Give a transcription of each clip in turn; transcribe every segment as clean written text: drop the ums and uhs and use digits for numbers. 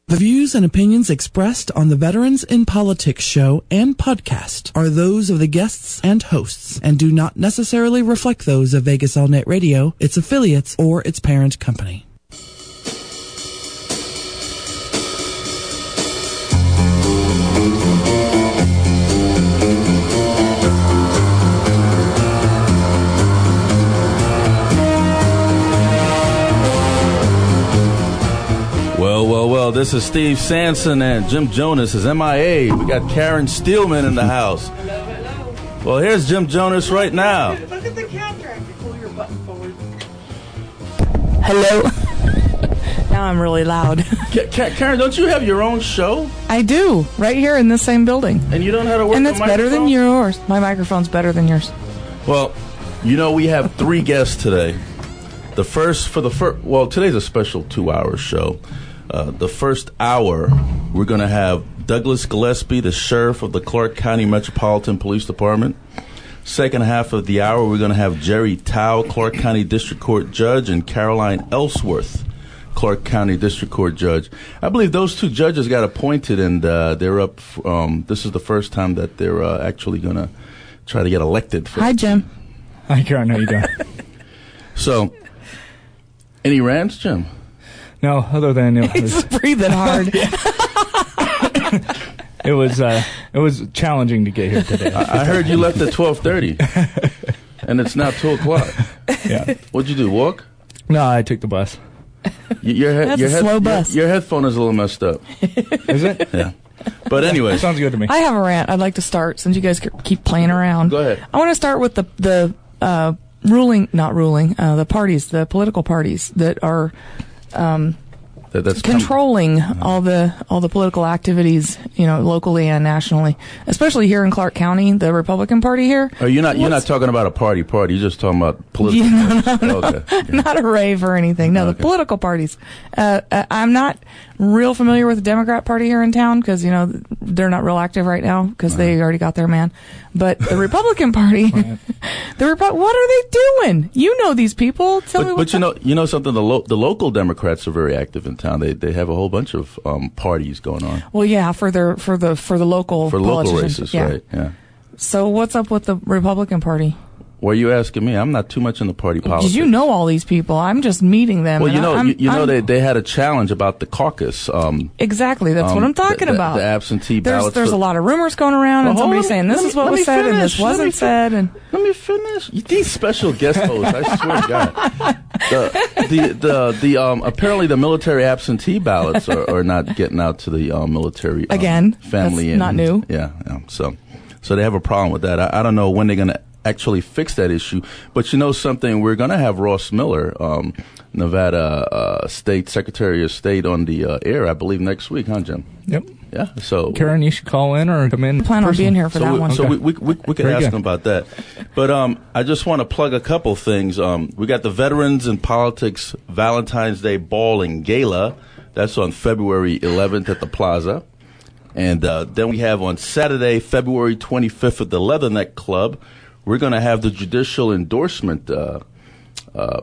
The views and opinions expressed on the Veterans in Politics show and podcast are those of the guests and hosts and do not necessarily reflect those of Vegas All Net Radio, its affiliates, or its parent company. Well, this is Steve Sanson and Jim Jonas is MIA. We got Karen Steelmon in the house. Hello. Well, here's Jim Jonas right now. Look at the counter. I can pull your button forward. Hello. Now I'm really loud. Karen, don't you have your own show? I do, right here in this same building. And you don't know how to work the microphone? And it's better than yours. My microphone's better than yours. Well, we have 3 guests today. Today's a special 2-hour show. The first hour, we're going to have Douglas Gillespie, the sheriff of the Clark County Metropolitan Police Department. Second half of the hour, we're going to have Jerry Tao, Clark County District Court Judge, and Carolyn Ellsworth, Clark County District Court Judge. I believe those 2 judges got appointed, and they're up. This is the first time that they're actually going to try to get elected. Hi, Jim. Hi, Karen. How you doing? So, any rants, Jim? No, other than he's breathing hard. It was challenging to get here today. I heard you left at 12:30, and it's now 2:00. Yeah. What'd you do? Walk? No, I took the bus. That's a slow bus. Your headphone is a little messed up. Is it? Yeah. But anyway, sounds good to me. I have a rant. I'd like to start since you guys keep playing around. Go ahead. I want to start with the political parties that are that's controlling all the political activities, locally and nationally, especially here in Clark County, the Republican Party here. Oh, you're not talking about a party. You're just talking about political. No. Okay. Yeah. Not a rave or anything. No, okay. The political parties. I'm not real familiar with the Democrat Party here in town because they're not real active right now because they already got their man. But the Republican Party, what are they doing? You know these people. Tell me what. But you know something. The local Democrats are very active in town. They have a whole bunch of parties going on. Well, yeah, for the local races, yeah. Right? Yeah. So what's up with the Republican Party? Well, you asking me? I'm not too much in the party politics. Did you know all these people? I'm just meeting them. Well, they had a challenge about the caucus. Exactly, that's what I'm talking about. The absentee ballots. There's a lot of rumors going around, and somebody saying this is what was said and this wasn't said. And let me finish. These special guest hosts, I swear to God. Apparently the military absentee ballots are not getting out to the military again. Family. That's not new. Yeah. So they have a problem with that. I don't know when they're going to actually fix that issue. But something, we're going to have Ross Miller, Nevada State Secretary of State, on the air, I believe, next week, huh, Jim? Yep. Yeah. So Karen, you should call in or come in. I plan on being here for that one. So we could ask him about that. But I just want to plug a couple things. We got the Veterans in Politics Valentine's Day Ball and Gala. That's on February 11th at the Plaza. And then we have on Saturday, February 25th at the Leatherneck Club. We're going to have the judicial endorsement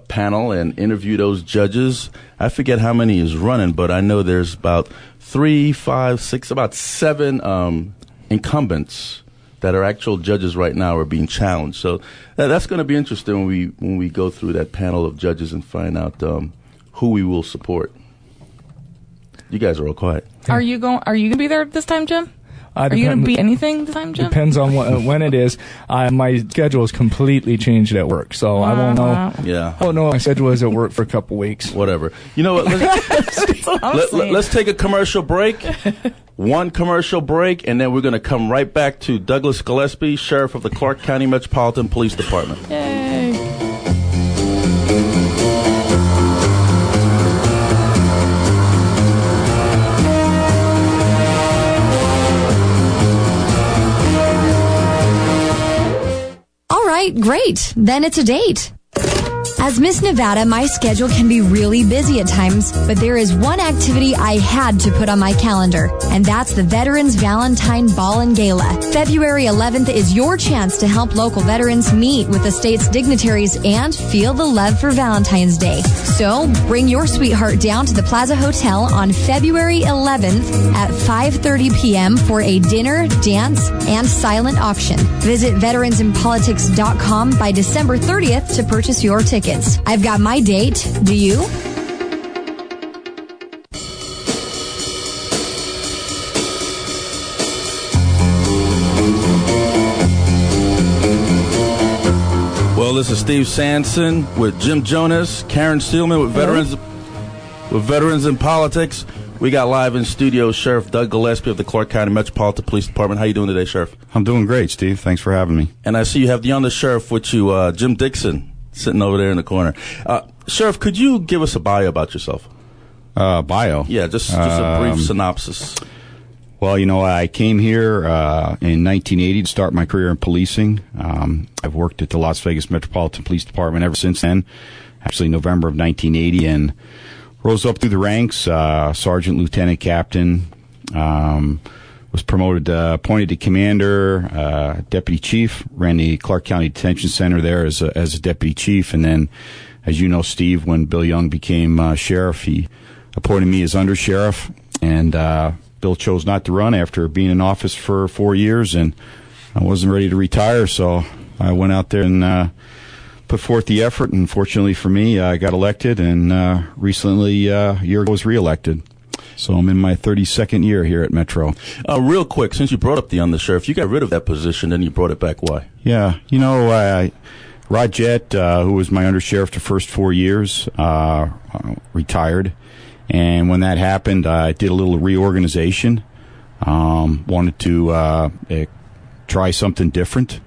panel and interview those judges. I forget how many is running, but I know there's about 3, 5, 6, about 7 incumbents that are actual judges right now are being challenged. So that's going to be interesting when we go through that panel of judges and find out who we will support. You guys are all quiet. Are you going to be there this time, Jim? Are you going to be anything this time, Jim? Depends on when it is. My schedule is completely changed at work, so I won't know. Yeah. I won't know what my schedule is at work for a couple weeks. Whatever. You know what? Let's take a commercial break. One commercial break, and then we're going to come right back to Douglas Gillespie, Sheriff of the Clark County Metropolitan Police Department. Yay. Great. Then it's a date. As Miss Nevada, my schedule can be really busy at times, but there is one activity I had to put on my calendar, and that's the Veterans Valentine Ball and Gala. February 11th is your chance to help local veterans meet with the state's dignitaries and feel the love for Valentine's Day. So bring your sweetheart down to the Plaza Hotel on February 11th at 5:30 p.m. for a dinner, dance, and silent auction. Visit veteransinpolitics.com by December 30th to purchase your tickets. I've got my date. Do you? Well, this is Steve Sanson with Jim Jonas, Karen Steelmon with Veterans in Politics. We got live in studio Sheriff Doug Gillespie of the Clark County Metropolitan Police Department. How you doing today, Sheriff? I'm doing great, Steve. Thanks for having me. And I see you have the under-sheriff with you, Jim Dixon, sitting over there in the corner. Sheriff, could you give us a bio about yourself? Bio? Yeah, just a brief synopsis. Well, I came here in 1980 to start my career in policing. I've worked at the Las Vegas Metropolitan Police Department ever since then, actually November of 1980, and rose up through the ranks, sergeant, lieutenant, captain, was appointed to commander, deputy chief, ran the Clark County Detention Center there as a deputy chief, and then, as you know, Steve, when Bill Young became sheriff, he appointed me as undersheriff, and Bill chose not to run after being in office for 4 years, and I wasn't ready to retire, so I went out there and put forth the effort, and fortunately for me, I got elected, and recently, a year ago, was reelected. So I'm in my 32nd year here at Metro. Real quick, since you brought up the undersheriff, you got rid of that position, then you brought it back. Why? Yeah, Rod Jett, who was my undersheriff the first 4 years, retired. And when that happened, I did a little reorganization. Wanted to try something different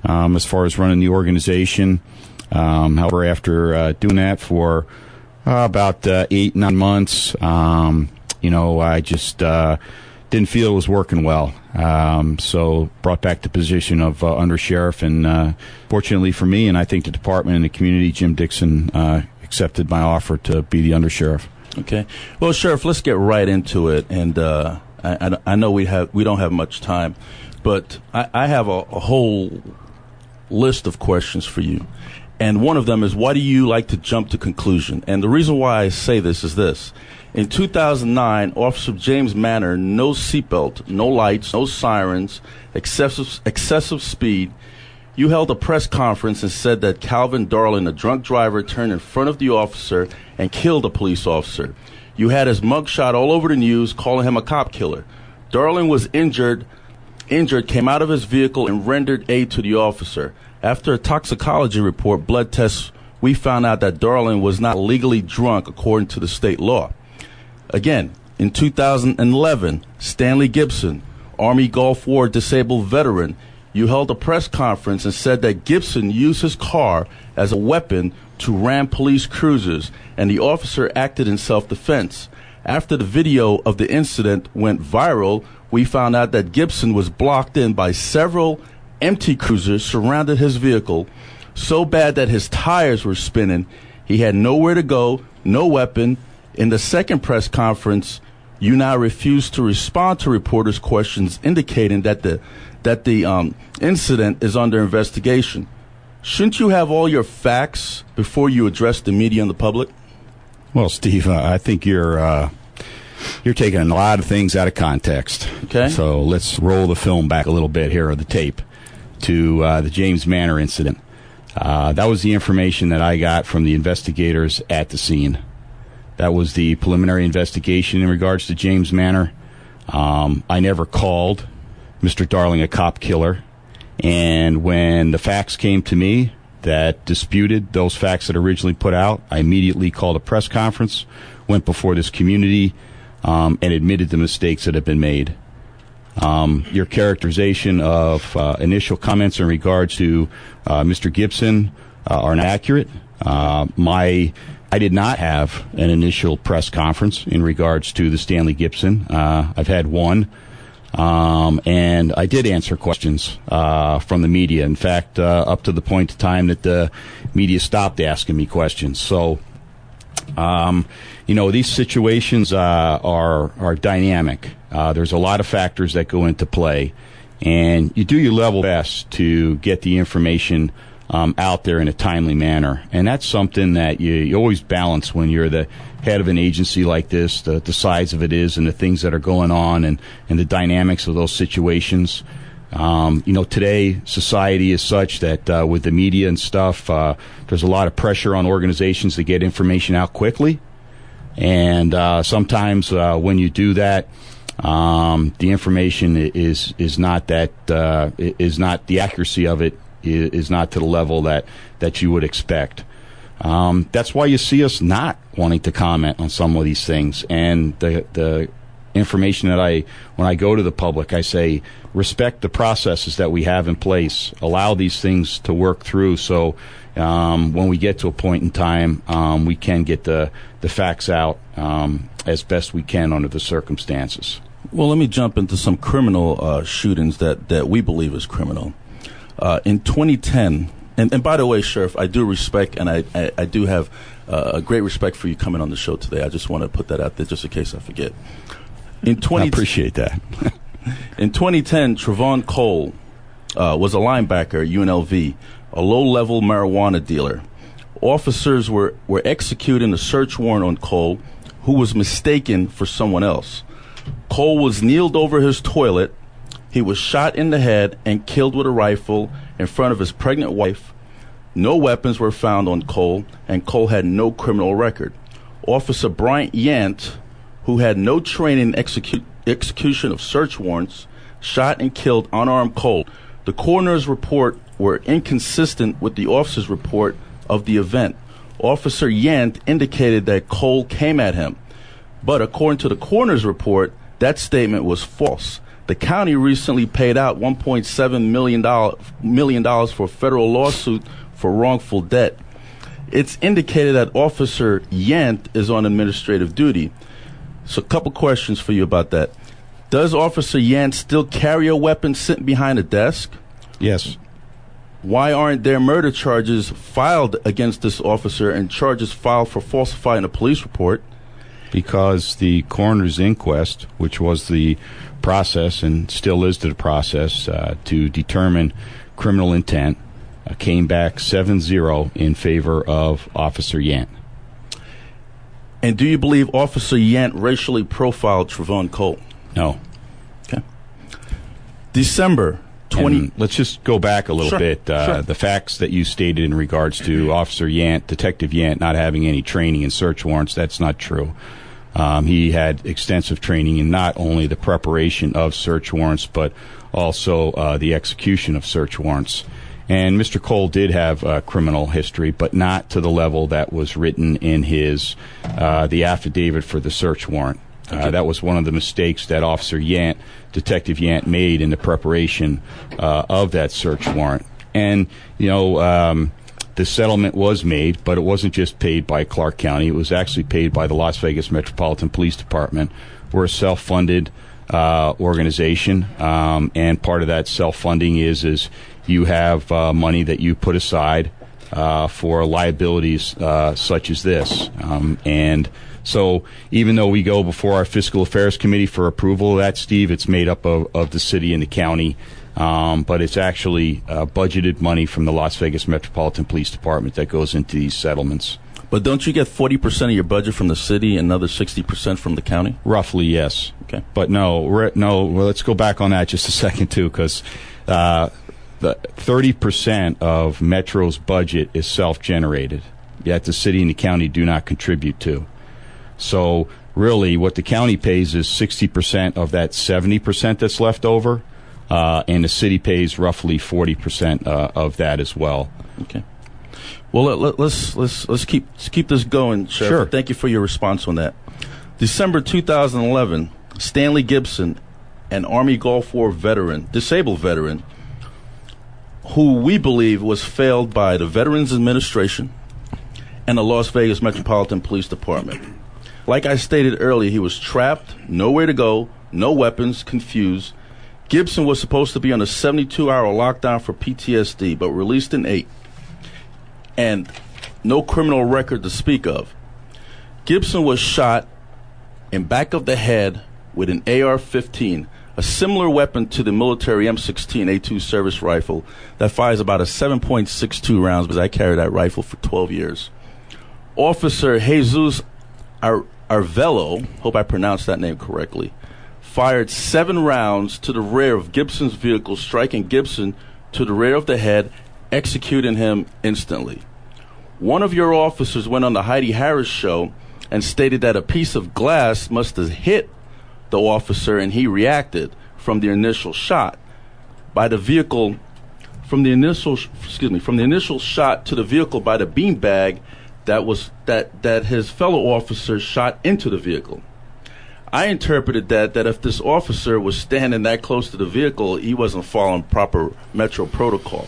as far as running the organization. However, after doing that for about 8-9 months, I just didn't feel it was working well. So brought back the position of undersheriff, and fortunately for me, and I think the department and the community, Jim Dixon accepted my offer to be the undersheriff. Okay. Well, Sheriff, let's get right into it. And I know we don't have much time, but I have a whole list of questions for you. And one of them is, why do you like to jump to conclusion? And the reason why I say this is this. In 2009, Officer James Manor, no seatbelt, no lights, no sirens, excessive speed. You held a press conference and said that Calvin Darling, a drunk driver, turned in front of the officer and killed a police officer. You had his mugshot all over the news, calling him a cop killer. Darling was injured, came out of his vehicle and rendered aid to the officer. After a toxicology report, blood tests, we found out that Darling was not legally drunk according to the state law. Again, in 2011, Stanley Gibson, Army Gulf War disabled veteran, you held a press conference and said that Gibson used his car as a weapon to ram police cruisers, and the officer acted in self-defense. After the video of the incident went viral, we found out that Gibson was blocked in by several empty cruisers surrounded his vehicle, so bad that his tires were spinning. He had nowhere to go, no weapon. In the second press conference, you now refused to respond to reporters' questions, indicating that the incident is under investigation. Shouldn't you have all your facts before you address the media and the public? Well, Steve, I think you're taking a lot of things out of context. Okay. So let's roll the film back a little bit here, or the tape, to the James Manor incident. That was the information that I got from the investigators at the scene. That was the preliminary investigation in regards to James Manor. I never called Mr. Darling a cop killer. And when the facts came to me that disputed those facts that originally put out, I immediately called a press conference, went before this community, and admitted the mistakes that had been made. Your characterization of initial comments in regards to Mr. Gibson are not accurate. I did not have an initial press conference in regards to the Stanley Gibson. I've had one. And I did answer questions from the media. In fact, up to the point of time that the media stopped asking me questions. So, these situations are dynamic. There's a lot of factors that go into play, and you do your level best to get the information out there in a timely manner. And that's something that you always balance when you're the head of an agency like this, the size of it is and the things that are going on and the dynamics of those situations. Today society is such that with the media and stuff, there's a lot of pressure on organizations to get information out quickly. And sometimes when you do that, the information is not that is not the accuracy of it is not to the level that you would expect. That's why you see us not wanting to comment on some of these things. And the information that when I go to the public, I say, respect the processes that we have in place. Allow these things to work through. So when we get to a point in time, we can get the facts out as best we can under the circumstances. Well, let me jump into some criminal shootings that we believe is criminal. In 2010, and by the way, Sheriff, I do respect, and I do have a great respect for you coming on the show today. I just want to put that out there just in case I forget. I appreciate that. In 2010, Trevon Cole was a linebacker at UNLV, a low-level marijuana dealer. Officers were executing a search warrant on Cole, who was mistaken for someone else. Cole was kneeled over his toilet. He was shot in the head and killed with a rifle in front of his pregnant wife. No weapons were found on Cole, and Cole had no criminal record. Officer Bryant Yant, who had no training in execution of search warrants, shot and killed unarmed Cole. The coroner's report were inconsistent with the officer's report of the event. Officer Yant indicated that Cole came at him, but according to the coroner's report, that statement was false. The county recently paid out $1.7 million for a federal lawsuit for wrongful debt. It's indicated that Officer Yant is on administrative duty. So a couple questions for you about that. Does Officer Yant still carry a weapon sitting behind a desk? Yes. Why aren't there murder charges filed against this officer and charges filed for falsifying a police report? Because the coroner's inquest, which was the process and still is the process to determine criminal intent, came back 7-0 in favor of Officer Yant. And do you believe Officer Yant racially profiled Trevon Cole? No. Okay. December 20... Let's just go back a little bit. Sure. The facts that you stated in regards to Officer Yant, Detective Yant, not having any training in search warrants, that's not true. He had extensive training in not only the preparation of search warrants, but also the execution of search warrants. And Mr. Cole did have a criminal history, but not to the level that was written in his the affidavit for the search warrant. Okay. That was one of the mistakes that Officer Yant, Detective Yant, made in the preparation of that search warrant. And, the settlement was made, but it wasn't just paid by Clark County. It was actually paid by the Las Vegas Metropolitan Police Department. We're a self-funded organization, and part of that self-funding is you have money that you put aside for liabilities such as this. And so even though we go before our Fiscal Affairs Committee for approval of that, Steve, it's made up of the city and the county. But it's actually budgeted money from the Las Vegas Metropolitan Police Department that goes into these settlements. But don't you get 40% of your budget from the city and another 60% from the county? Roughly, yes. Okay. But no. Well, let's go back on that just a second, too, because the 30% of Metro's budget is self-generated, yet the city and the county do not contribute to. So really what the county pays is 60% of that 70% that's left over. And the city pays roughly 40% of that as well. Okay. Well, let's keep this going, Sheriff. Sure. Thank you for your response on that. December 2011, Stanley Gibson, an Army Gulf War veteran, disabled veteran, who we believe was failed by the Veterans Administration and the Las Vegas Metropolitan Police Department. Like I stated earlier, he was trapped, nowhere to go, no weapons, confused. Gibson was supposed to be on a 72-hour lockdown for PTSD, but released in 8, and no criminal record to speak of. Gibson was shot in back of the head with an AR-15, a similar weapon to the military M16 A2 service rifle that fires about a 7.62 rounds, because I carried that rifle for 12 years. Officer Jesus Arvelo, hope I pronounced that name correctly, fired 7 rounds to the rear of Gibson's vehicle, striking Gibson to the rear of the head, executing him instantly. One of your officers went on the Heidi Harris show and stated that a piece of glass must have hit the officer and he reacted from the initial shot. By the vehicle, from the initial shot to the vehicle by the beanbag that his fellow officer shot into the vehicle. I interpreted that if this officer was standing that close to the vehicle, he wasn't following proper Metro protocol.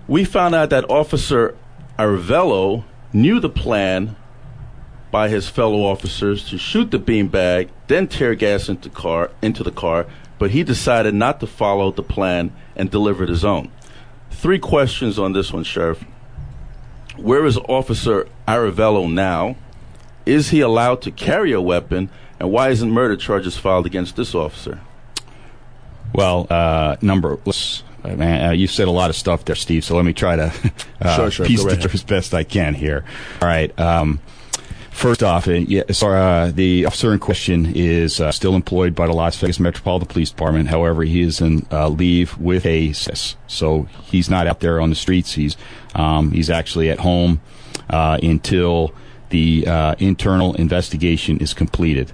We found out that Officer Arvelo knew the plan by his fellow officers to shoot the beanbag, then tear gas into the car, but he decided not to follow the plan and delivered his own. 3 questions on this one, Sheriff. Where is Officer Arvelo now? Is he allowed to carry a weapon? And why isn't murder charges filed against this officer? Well, you said a lot of stuff there, Steve, so let me try to piece it together as best I can here. All right. First off, the officer in question is still employed by the Las Vegas Metropolitan Police Department. However, he is in leave with a CIS, so he's not out there on the streets. He's actually at home until the internal investigation is completed.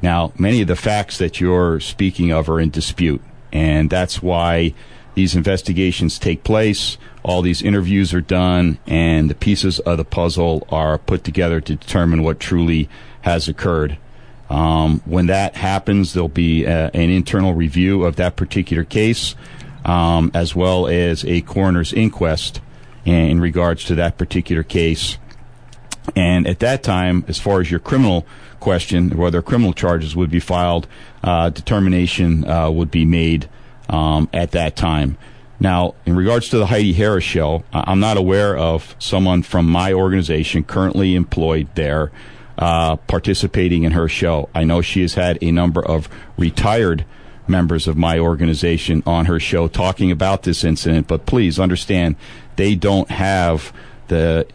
Now, many of the facts that you're speaking of are in dispute, and that's why these investigations take place, all these interviews are done, and the pieces of the puzzle are put together to determine what truly has occurred. When that happens, there'll be an internal review of that particular case, as well as a coroner's inquest in regards to that particular case. And at that time, as far as your criminal question, whether criminal charges would be filed, determination would be made at that time. Now, in regards to the Heidi Harris show, I'm not aware of someone from my organization currently employed there participating in her show. I know she has had a number of retired members of my organization on her show talking about this incident, but please understand they don't have the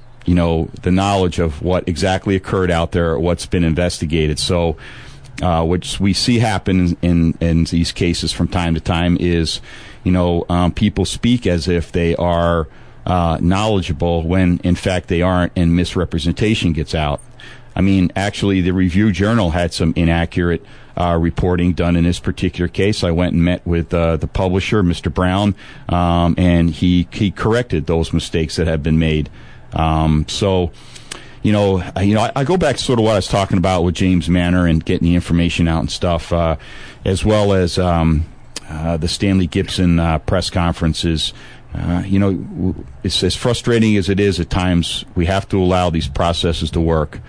knowledge of what exactly occurred out there or what's been investigated. So which we see happen in these cases from time to time is, people speak as if they are knowledgeable when, in fact, they aren't, and misrepresentation gets out. I mean, actually, the Review Journal had some inaccurate reporting done in this particular case. I went and met with the publisher, Mr. Brown, and he corrected those mistakes that have been made. I go back to sort of what I was talking about with James Manor and getting the information out and stuff, as well as the Stanley Gibson press conferences. It's as frustrating as it is at times. We have to allow these processes to work.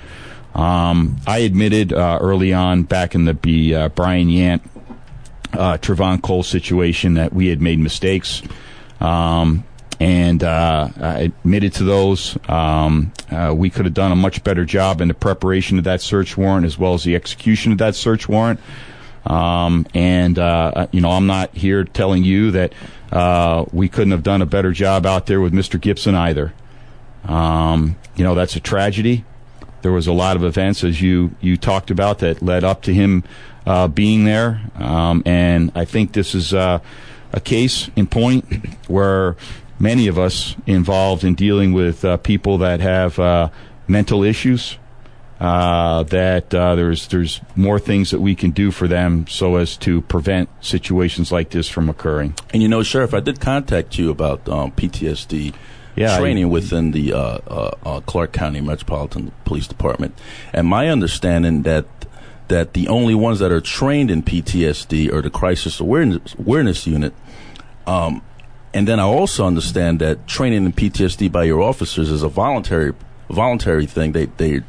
I admitted early on back in the Brian Yant, Trevon Cole situation that we had made mistakes. And I admitted to those. We could have done a much better job in the preparation of that search warrant as well as the execution of that search warrant. I'm not here telling you that we couldn't have done a better job out there with Mr. Gibson either. That's a tragedy. There was a lot of events, as you talked about, that led up to him being there. And I think this is a case in point where many of us involved in dealing with people that have mental issues, that there's more things that we can do for them so as to prevent situations like this from occurring. And Sheriff, I did contact you about PTSD training within the Clark County Metropolitan Police Department, and my understanding that the only ones that are trained in PTSD are the Crisis Awareness Unit. And then I also understand that training in PTSD by your officers is a voluntary thing.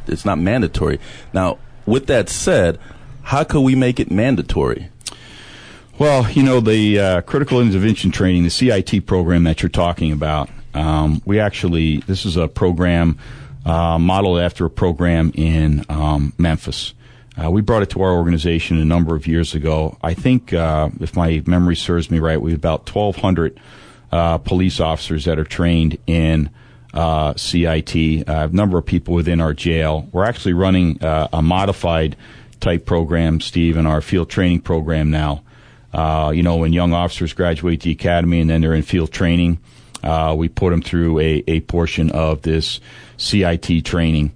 It's not mandatory. Now, with that said, how could we make it mandatory? Well, the critical intervention training, the CIT program that you're talking about, this is a program modeled after a program in Memphis. We brought it to our organization a number of years ago. I think, if my memory serves me right, we have about 1,200 police officers that are trained in CIT, a number of people within our jail. We're actually running a modified type program, Steve, in our field training program now. When young officers graduate the academy and then they're in field training, we put them through a portion of this CIT training.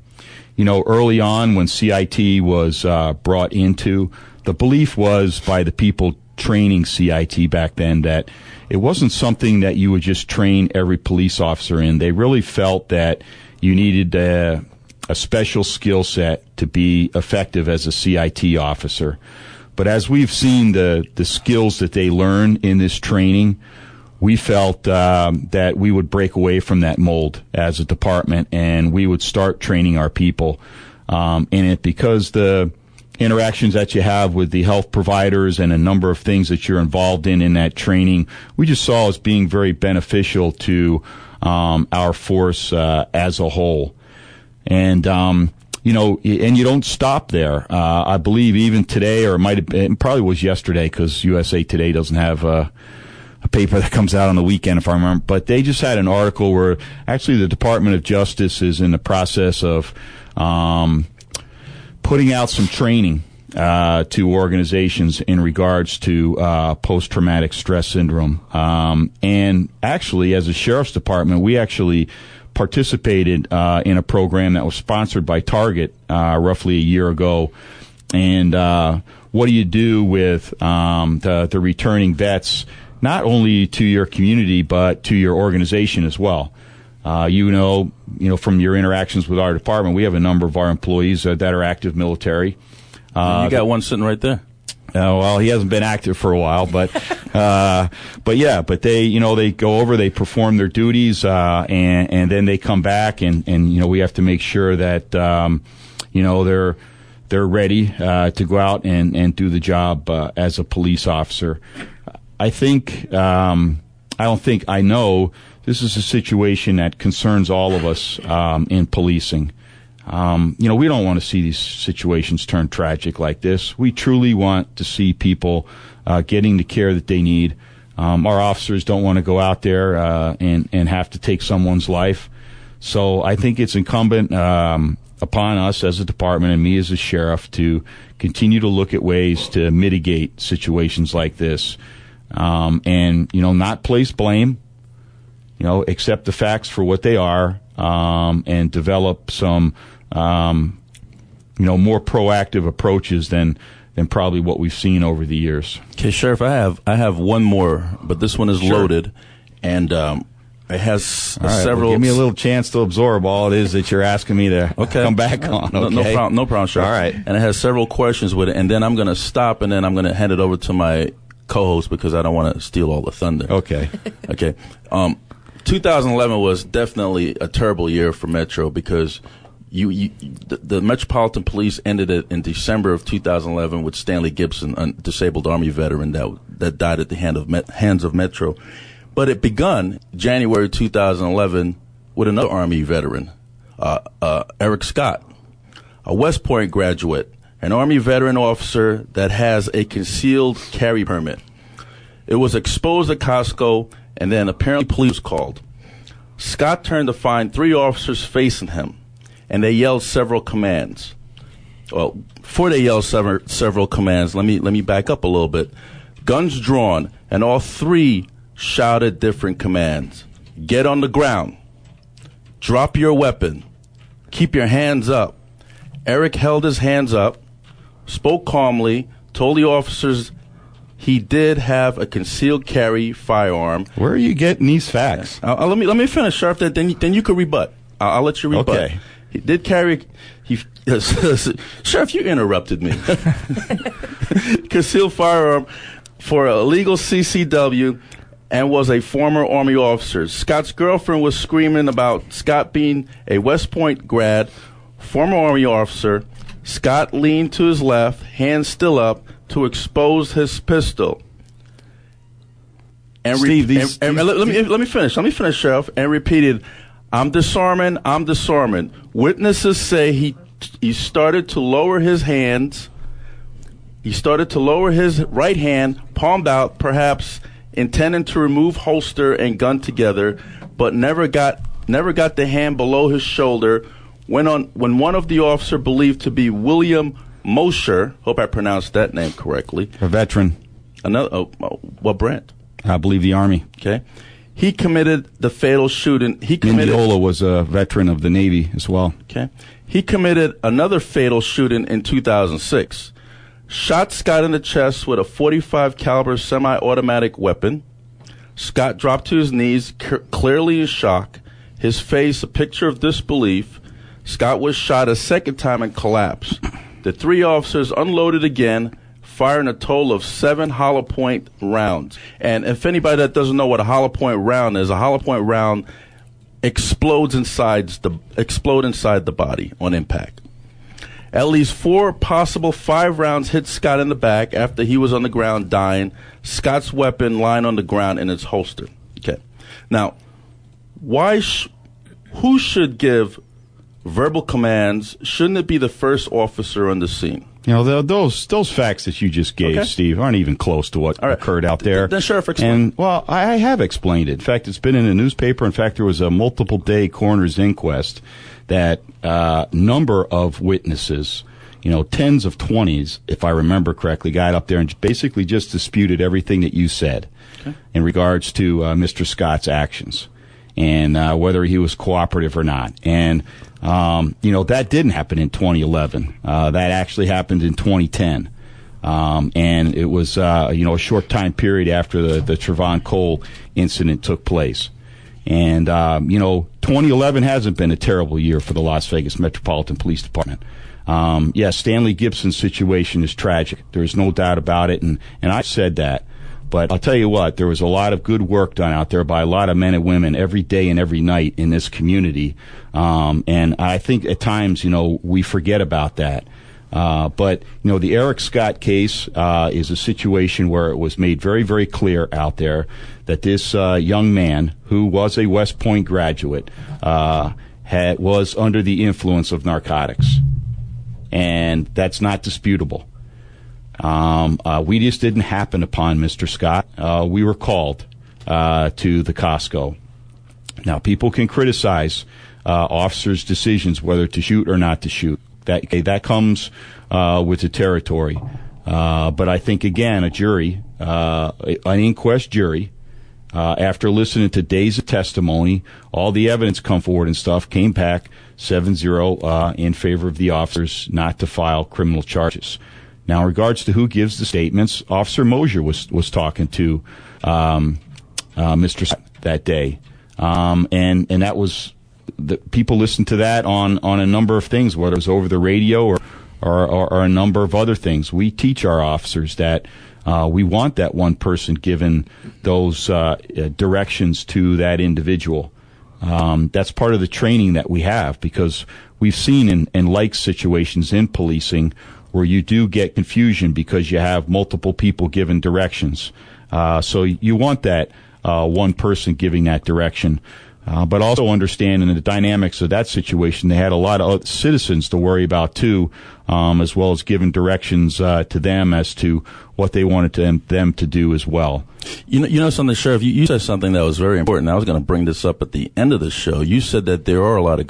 Early on when CIT was brought into, the belief was by the people training CIT back then that it wasn't something that you would just train every police officer in. They really felt that you needed a special skill set to be effective as a CIT officer. But as we've seen the skills that they learn in this training, we felt that we would break away from that mold as a department, and we would start training our people in it, because the interactions that you have with the health providers and a number of things that you're involved in that training, we just saw as being very beneficial to our force as a whole. And and you don't stop there. I believe even today, or it probably was yesterday, because USA Today doesn't have a paper that comes out on the weekend, if I remember. But they just had an article where actually the Department of Justice is in the process of putting out some training to organizations in regards to post-traumatic stress syndrome. And actually, as a sheriff's department, we actually participated in a program that was sponsored by Target roughly a year ago. And what do you do with the returning vets, not only to your community but to your organization as well? From your interactions with our department, we have a number of our employees that are active military. You got one sitting right there. Well, he hasn't been active for a while, but they go over, they perform their duties, and then they come back, and we have to make sure that they're ready to go out and do the job as a police officer. I know this is a situation that concerns all of us in policing. We don't want to see these situations turn tragic like this. We truly want to see people getting the care that they need. Our officers don't want to go out there and have to take someone's life. So I think it's incumbent upon us as a department and me as a sheriff to continue to look at ways to mitigate situations like this. And not place blame, accept the facts for what they are, and develop some, more proactive approaches than probably what we've seen over the years. Okay, Sheriff, I have one more, but this one is loaded, and it has several. Well, give me a little chance to absorb all it is that you're asking me to come back on. Okay? No problem, Sheriff. All right. And it has several questions with it, and then I'm going to stop, and then I'm going to hand it over to my co-host because I don't want to steal all the thunder. Okay. Okay. 2011 was definitely a terrible year for Metro because the Metropolitan Police ended it in December of 2011 with Stanley Gibson, a disabled Army veteran that died at the hands of Metro. But it begun January 2011 with another Army veteran, Eric Scott, a West Point graduate, an Army veteran officer that has a concealed carry permit. It was exposed at Costco, and then apparently police was called. Scott turned to find 3 officers facing him, and they yelled several commands. Well, before they yelled several commands, let me back up a little bit. Guns drawn, and all 3 shouted different commands. Get on the ground. Drop your weapon. Keep your hands up. Eric held his hands up, spoke calmly, told the officers he did have a concealed carry firearm. Where are you getting these facts? Let me finish, Sheriff. Then you can rebut. I'll let you rebut. Okay. He did carry. Sheriff, you interrupted me. Concealed firearm for a legal CCW, and was a former Army officer. Scott's girlfriend was screaming about Scott being a West Point grad, former Army officer. Scott leaned to his left, hands still up, to expose his pistol. And Steve, let me finish. Let me finish, Sheriff. And repeated, I'm disarming. I'm disarming. Witnesses say he started to lower his hands. He started to lower his right hand, palmed out, perhaps intending to remove holster and gun together, but never got the hand below his shoulder. When one of the officer believed to be William Mosher, hope I pronounced that name correctly, a veteran. What brand? I believe the Army. Okay. He committed the fatal shooting. Mendiola was a veteran of the Navy as well. Okay. He committed another fatal shooting in 2006. Shot Scott in the chest with a .45 caliber semi-automatic weapon. Scott dropped to his knees, clearly in shock. His face a picture of disbelief. Scott was shot a second time and collapsed. The three officers unloaded again, firing a total of 7 hollow point rounds. And if anybody that doesn't know what a hollow point round is, a hollow point round explodes inside the body on impact. At least 4, possible 5 rounds hit Scott in the back after he was on the ground dying. Scott's weapon lying on the ground in its holster. Okay. Now, who should give verbal commands? Shouldn't it be the first officer on the scene? You know, those facts that you just gave, Steve, aren't even close to what occurred out there. Then Sheriff, explain. And, well, I have explained it. In fact, it's been in the newspaper. In fact, there was a multiple-day coroner's inquest that number of witnesses, tens of 20s, if I remember correctly, got up there and basically just disputed everything that you said in regards to Mr. Scott's actions and whether he was cooperative or not. And that didn't happen in 2011. That actually happened in 2010. And it was, a short time period after the Trevon Cole incident took place. And, 2011 hasn't been a terrible year for the Las Vegas Metropolitan Police Department. Yes, Stanley Gibson's situation is tragic. There's no doubt about it. And I've said that. But I'll tell you what, there was a lot of good work done out there by a lot of men and women every day and every night in this community. And I think at times, we forget about that. But the Eric Scott case is a situation where it was made very, very clear out there that this young man, who was a West Point graduate, was under the influence of narcotics. And that's not disputable. We just didn't happen upon Mr. Scott. We were called to the Costco. Now, people can criticize officers' decisions whether to shoot or not to shoot. That comes with the territory. But I think, again, a jury, an inquest jury, after listening to days of testimony, all the evidence come forward and stuff, came back 7-0 in favor of the officers not to file criminal charges. Now, in regards to who gives the statements, Officer Mosher was talking to Mr. Scott that day, and that was people listened to that on a number of things, whether it was over the radio or a number of other things. We teach our officers that we want that one person given those directions to that individual. That's part of the training that we have, because we've seen in like situations in policing where you do get confusion because you have multiple people giving directions. So you want that one person giving that direction. But also understanding the dynamics of that situation, they had a lot of citizens to worry about too, as well as giving directions to them as to what they wanted them to do as well. You know something, Sheriff. You said something that was very important. I was going to bring this up at the end of the show. You said that there are a lot of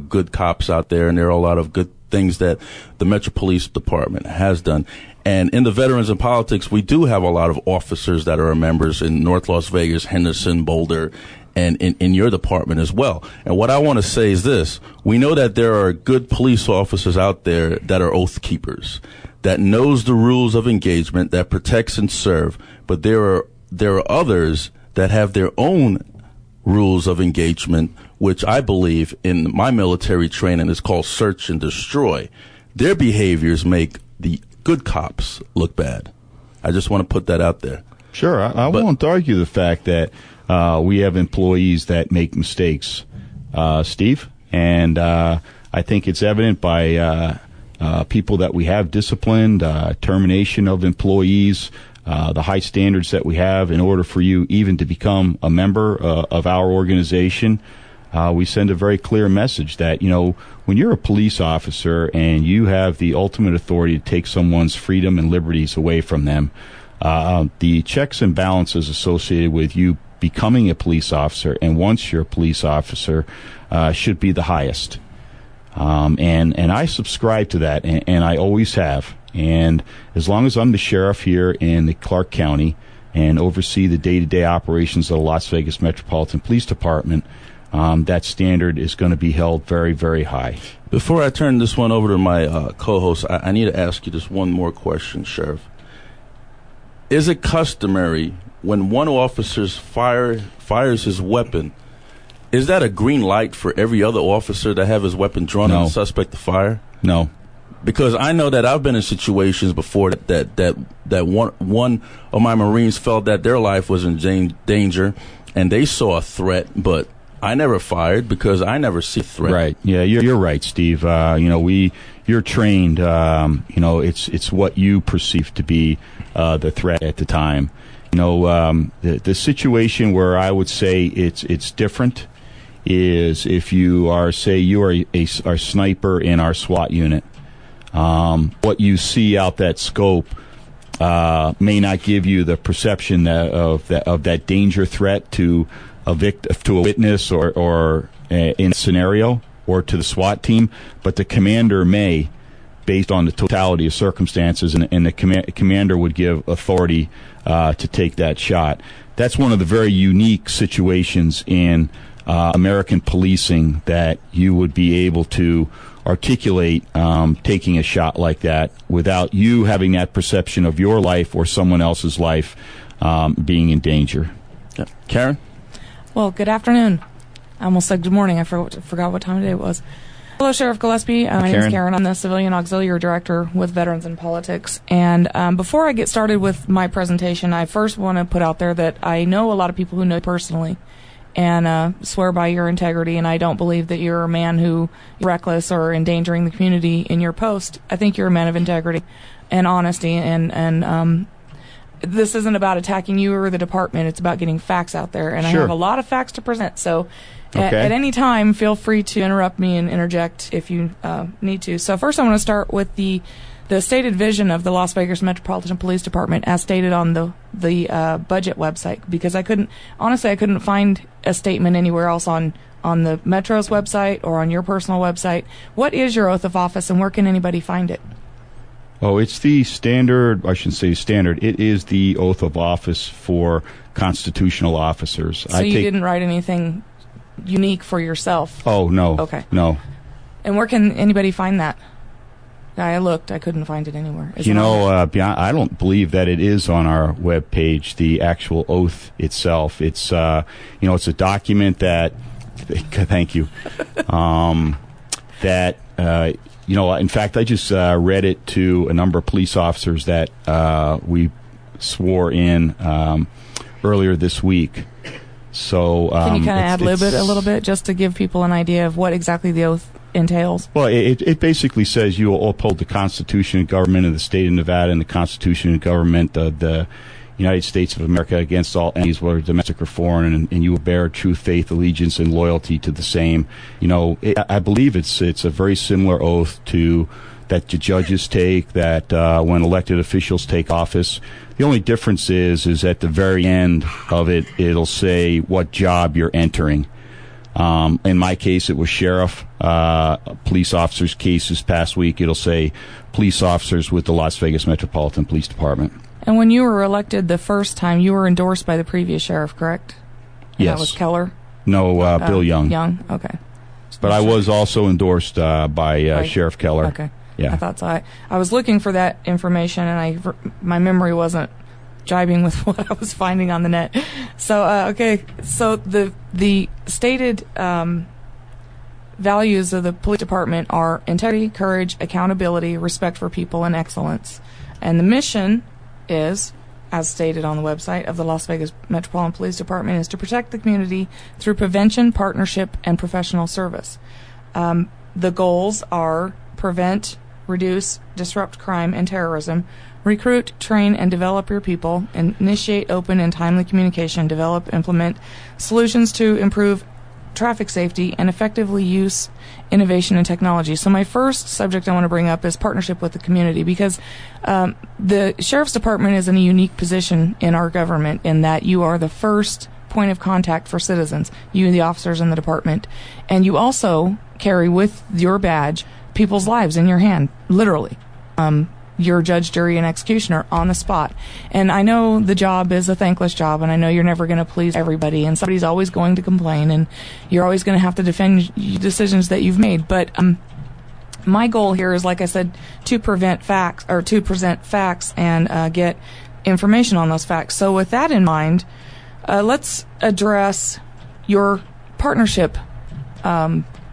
good cops out there, and there are a lot of good things that the Metro Police Department has done. And in the Veterans in Politics, we do have a lot of officers that are members in North Las Vegas, Henderson, Boulder, and in your department as well. And what I want to say is this. We know that there are good police officers out there that are oath keepers, that knows the rules of engagement, that protects and serve. But there are others that have their own rules of engagement, which I believe in my military training is called search and destroy. Their behaviors make the good cops look bad. I just want to put that out there. Sure. I won't argue the fact that we have employees that make mistakes, Steve. And I think it's evident by people that we have disciplined, termination of employees, the high standards that we have in order for you even to become a member of our organization. We send a very clear message that, when you're a police officer and you have the ultimate authority to take someone's freedom and liberties away from them, the checks and balances associated with you becoming a police officer, and once you're a police officer, should be the highest. And I subscribe to that, and I always have. And as long as I'm the sheriff here in the Clark County and oversee the day-to-day operations of the Las Vegas Metropolitan Police Department, that standard is going to be held very, very high. Before I turn this one over to my co-host, I need to ask you just one more question, Sheriff. Is it customary when one officer fires his weapon, is that a green light for every other officer to have his weapon drawn on the suspect to fire? No. Because I know that I've been in situations before that one of my Marines felt that their life was in danger, and they saw a threat, but I never fired because I never see a threat. Right. Yeah, you're right, Steve. You're trained. It's what you perceive to be the threat at the time. The situation where I would say it's different is if you are, say, you are a sniper in our SWAT unit. What you see out that scope may not give you the perception of that danger threat to a witness or in a scenario or to the SWAT team, but the commander may, based on the totality of circumstances, and the commander would give authority to take that shot. That's one of the very unique situations in American policing that you would be able to articulate taking a shot like that without you having that perception of your life or someone else's life being in danger. Yeah. Karen? Well, good afternoon. I almost said good morning. I forgot what time of day it was. Hello, Sheriff Gillespie. My name is Karen. I'm the Civilian Auxiliary Director with Veterans in Politics. And before I get started with my presentation, I first want to put out there that I know a lot of people who know you personally and swear by your integrity, and I don't believe that you're a man who is reckless or endangering the community in your post. I think you're a man of integrity and honesty, and this isn't about attacking you or the department. It's about getting facts out there, and I have a lot of facts to present, so at any time, feel free to interrupt me and interject if you need to. So first I want to start with the stated vision of the Las Vegas Metropolitan Police Department as stated on the budget website, because I couldn't find a statement anywhere else on the Metro's website or on your personal website. What is your oath of office, and where can anybody find it? Oh, it's the standard, I shouldn't say standard, it is the oath of office for constitutional officers. So you didn't write anything unique for yourself? Oh, no. Okay. No. And where can anybody find that? I looked. I couldn't find it anywhere. I don't believe that it is on our webpage, the actual oath itself. It's, it's a document that, thank you, in fact, I just read it to a number of police officers that we swore in earlier this week. So can you kind of ad-lib it a little bit just to give people an idea of what exactly the oath entails? Well, it basically says you will uphold the Constitution and government of the state of Nevada and the Constitution and government of the United States of America against all enemies, whether domestic or foreign, and you will bear true faith, allegiance, and loyalty to the same. I believe it's a very similar oath to that the judges take, that when elected officials take office. The only difference is at the very end of it, it'll say what job you're entering. In my case, it was sheriff. Police officers' case this past week, it'll say police officers with the Las Vegas Metropolitan Police Department. And when you were elected the first time, you were endorsed by the previous sheriff, correct? And yes. That was Keller? No, Bill Young. Young, okay. But I was also endorsed by Sheriff Keller. Okay. Yeah. I thought so. I was looking for that information, and my memory wasn't jibing with what I was finding on the net. So, okay. So the stated values of the police department are integrity, courage, accountability, respect for people, and excellence. And the mission is, as stated on the website of the Las Vegas Metropolitan Police Department, is to protect the community through prevention, partnership, and professional service. The goals are prevent reduce, disrupt crime and terrorism, recruit, train, and develop your people, initiate open and timely communication, develop, implement solutions to improve traffic safety, and effectively use innovation and technology. So my first subject I want to bring up is partnership with the community, because the Sheriff's Department is in a unique position in our government in that you are the first point of contact for citizens, you the officers in the department, and you also carry with your badge people's lives in your hand, literally. You're judge, jury, and executioner on the spot. And I know the job is a thankless job, and I know you're never going to please everybody, and somebody's always going to complain, and you're always going to have to defend decisions that you've made. But my goal here is, like I said, to present facts and get information on those facts. So with that in mind, let's address your partnership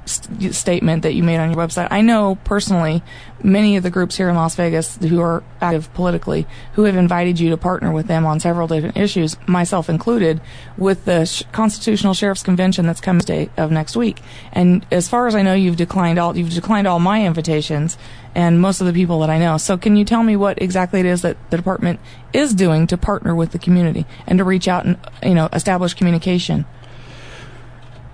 statement that you made on your website. I know personally many of the groups here in Las Vegas who are active politically who have invited you to partner with them on several different issues, myself included, with the Constitutional Sheriff's Convention that's coming day of next week. And as far as I know, you've declined all my invitations and most of the people that I know. So can you tell me what exactly it is that the department is doing to partner with the community and to reach out and establish communication?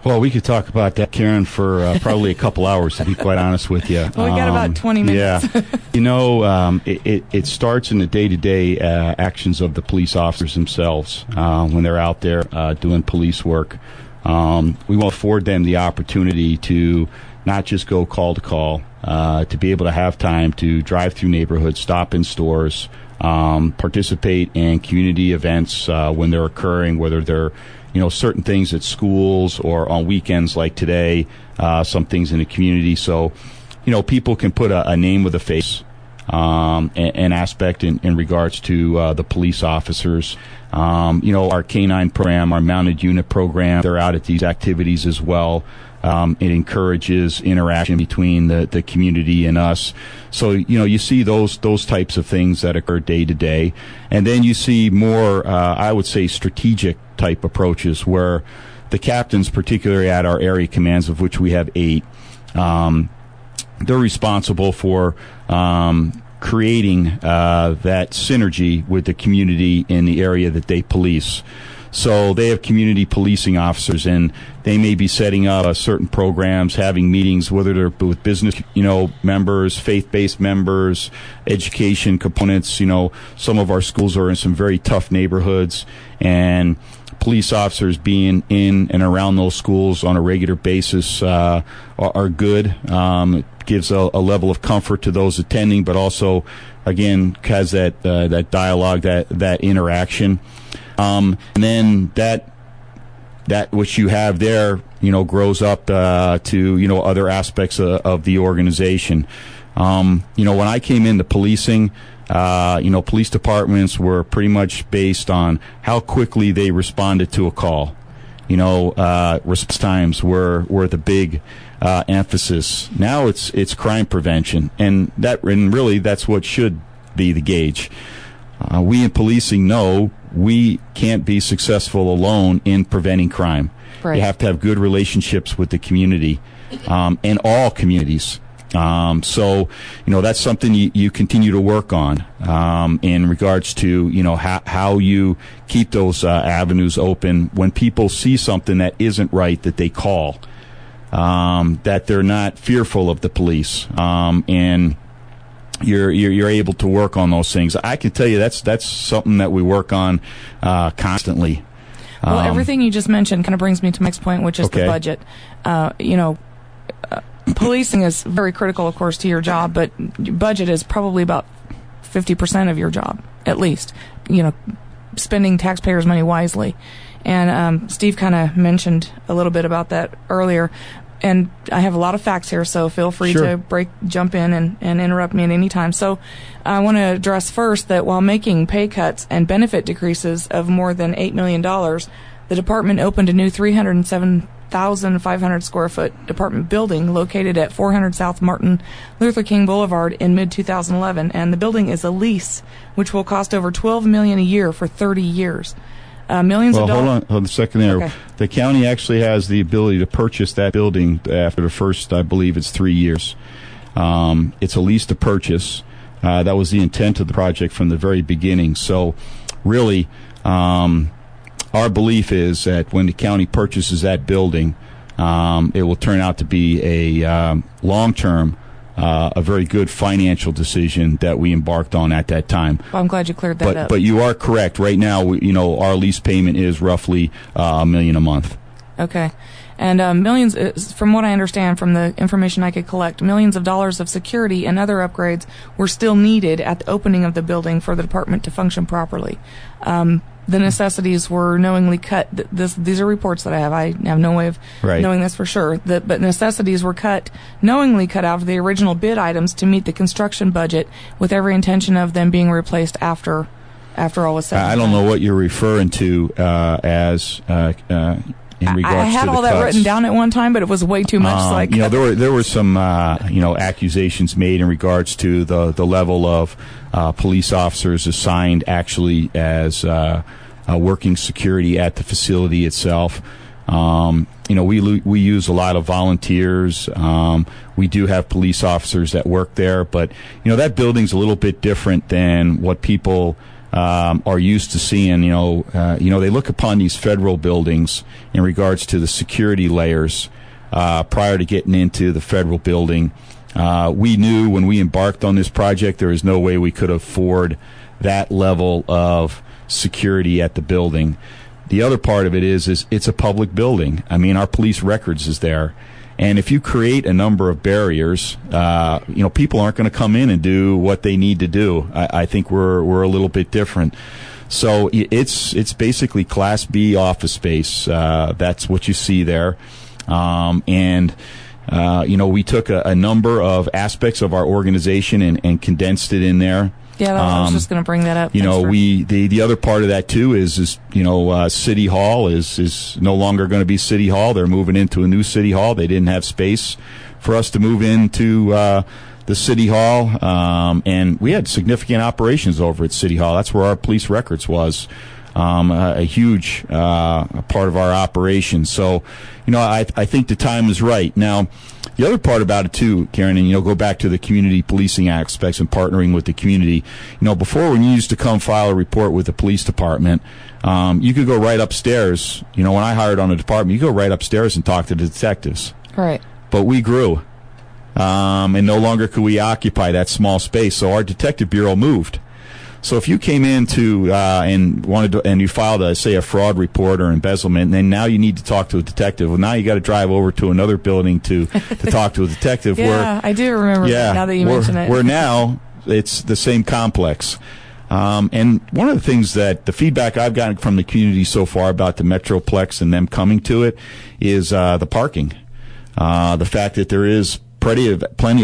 Well, we could talk about that, Karen, for probably a couple hours, to be quite honest with you. Well, we got about 20 minutes. Yeah. It starts in the day-to-day actions of the police officers themselves when they're out there doing police work. We want to afford them the opportunity to not just go call to call, to be able to have time to drive through neighborhoods, stop in stores, participate in community events when they're occurring, whether they're certain things at schools or on weekends like today, some things in the community. So, people can put a name with a face, an aspect in regards to the police officers. Our K-9 program, our mounted unit program, they're out at these activities as well. It encourages interaction between the community and us. So, you see those types of things that occur day to day. And then you see more, I would say, strategic type approaches where the captains, particularly at our area commands, of which we have 8, they're responsible for creating that synergy with the community in the area that they police. So they have community policing officers, and they may be setting up certain programs, having meetings, whether they're with business, members, faith-based members, education components. Some of our schools are in some very tough neighborhoods, and police officers being in and around those schools on a regular basis are good. It gives a level of comfort to those attending, but also, again, has that dialogue, that interaction. And then that which you have there, grows up to other aspects of the organization. When I came into policing, police departments were pretty much based on how quickly they responded to a call. Response times were the big emphasis. Now it's crime prevention, and really that's what should be the gauge. We in policing know we can't be successful alone in preventing crime. Right. You have to have good relationships with the community, and all communities. So, that's something you continue to work on in regards to, how you keep those avenues open when people see something that isn't right, that they call, that they're not fearful of the police, and you're able to work on those things. I can tell you that's something that we work on constantly. Well, everything you just mentioned kind of brings me to my next point, which is the budget. Policing is very critical, of course, to your job, but your budget is probably about 50% of your job, at least. Spending taxpayers' money wisely. And Steve kind of mentioned a little bit about that earlier. And I have a lot of facts here, so feel free to jump in and interrupt me at any time. So I want to address first that while making pay cuts and benefit decreases of more than $8 million, the department opened a new 307,500 square foot department building located at 400 South Martin Luther King Boulevard in mid-2011. And the building is a lease, which will cost over $12 million a year for 30 years. Millions of dollars. Hold on a second there. Okay. The county actually has the ability to purchase that building after the first, I believe it's 3 years. It's a lease to purchase. That was the intent of the project from the very beginning. So really, our belief is that when the county purchases that building, it will turn out to be a long-term, a very good financial decision that we embarked on at that time. Well, I'm glad you cleared that up. But you are correct. Right now, our lease payment is roughly $1 million a month. Okay. And millions, from what I understand from the information I could collect, millions of dollars of security and other upgrades were still needed at the opening of the building for the department to function properly. The necessities were knowingly cut. These are reports that I have. I have no way of knowing this for sure. But necessities were knowingly cut out of the original bid items to meet the construction budget, with every intention of them being replaced after all was said. I don't know what you're referring to as. In regards I had to all the that cuts. written down at one time, but it was way too much. There were some accusations made in regards to the level of police officers assigned actually as working security at the facility itself. We use a lot of volunteers. We do have police officers that work there, but that building's a little bit different than what people are used to seeing. They look upon these federal buildings in regards to the security layers prior to getting into the federal building. We knew when we embarked on this project there was no way we could afford that level of security at the building. The other part of it is it's a public building. I mean, our police records is there. And if you create a number of barriers, people aren't going to come in and do what they need to do. I think we're a little bit different. So it's basically Class B office space. That's what you see there. We took a number of aspects of our organization and condensed it in there. Yeah, I was just going to bring that up. The other part of that too is City Hall is no longer going to be City Hall. They're moving into a new City Hall. They didn't have space for us to move into the City Hall, and we had significant operations over at City Hall. That's where our police records was. A huge part of our operation. So, I think the time is right. Now, the other part about it too, Karen, and go back to the community policing aspects and partnering with the community. Before, when you used to come file a report with the police department, you could go right upstairs. When I hired on a department, you go right upstairs and talk to the detectives. Right. But we grew, and no longer could we occupy that small space. So our detective bureau moved. So if you came in and you filed a fraud report or embezzlement, and then now you need to talk to a detective. Well, now you got to drive over to another building to talk to a detective. Yeah, I do remember that now that you mention it. Where now it's the same complex. And one of the things that the feedback I've gotten from the community so far about the Metroplex and them coming to it is the parking. The fact that there is plenty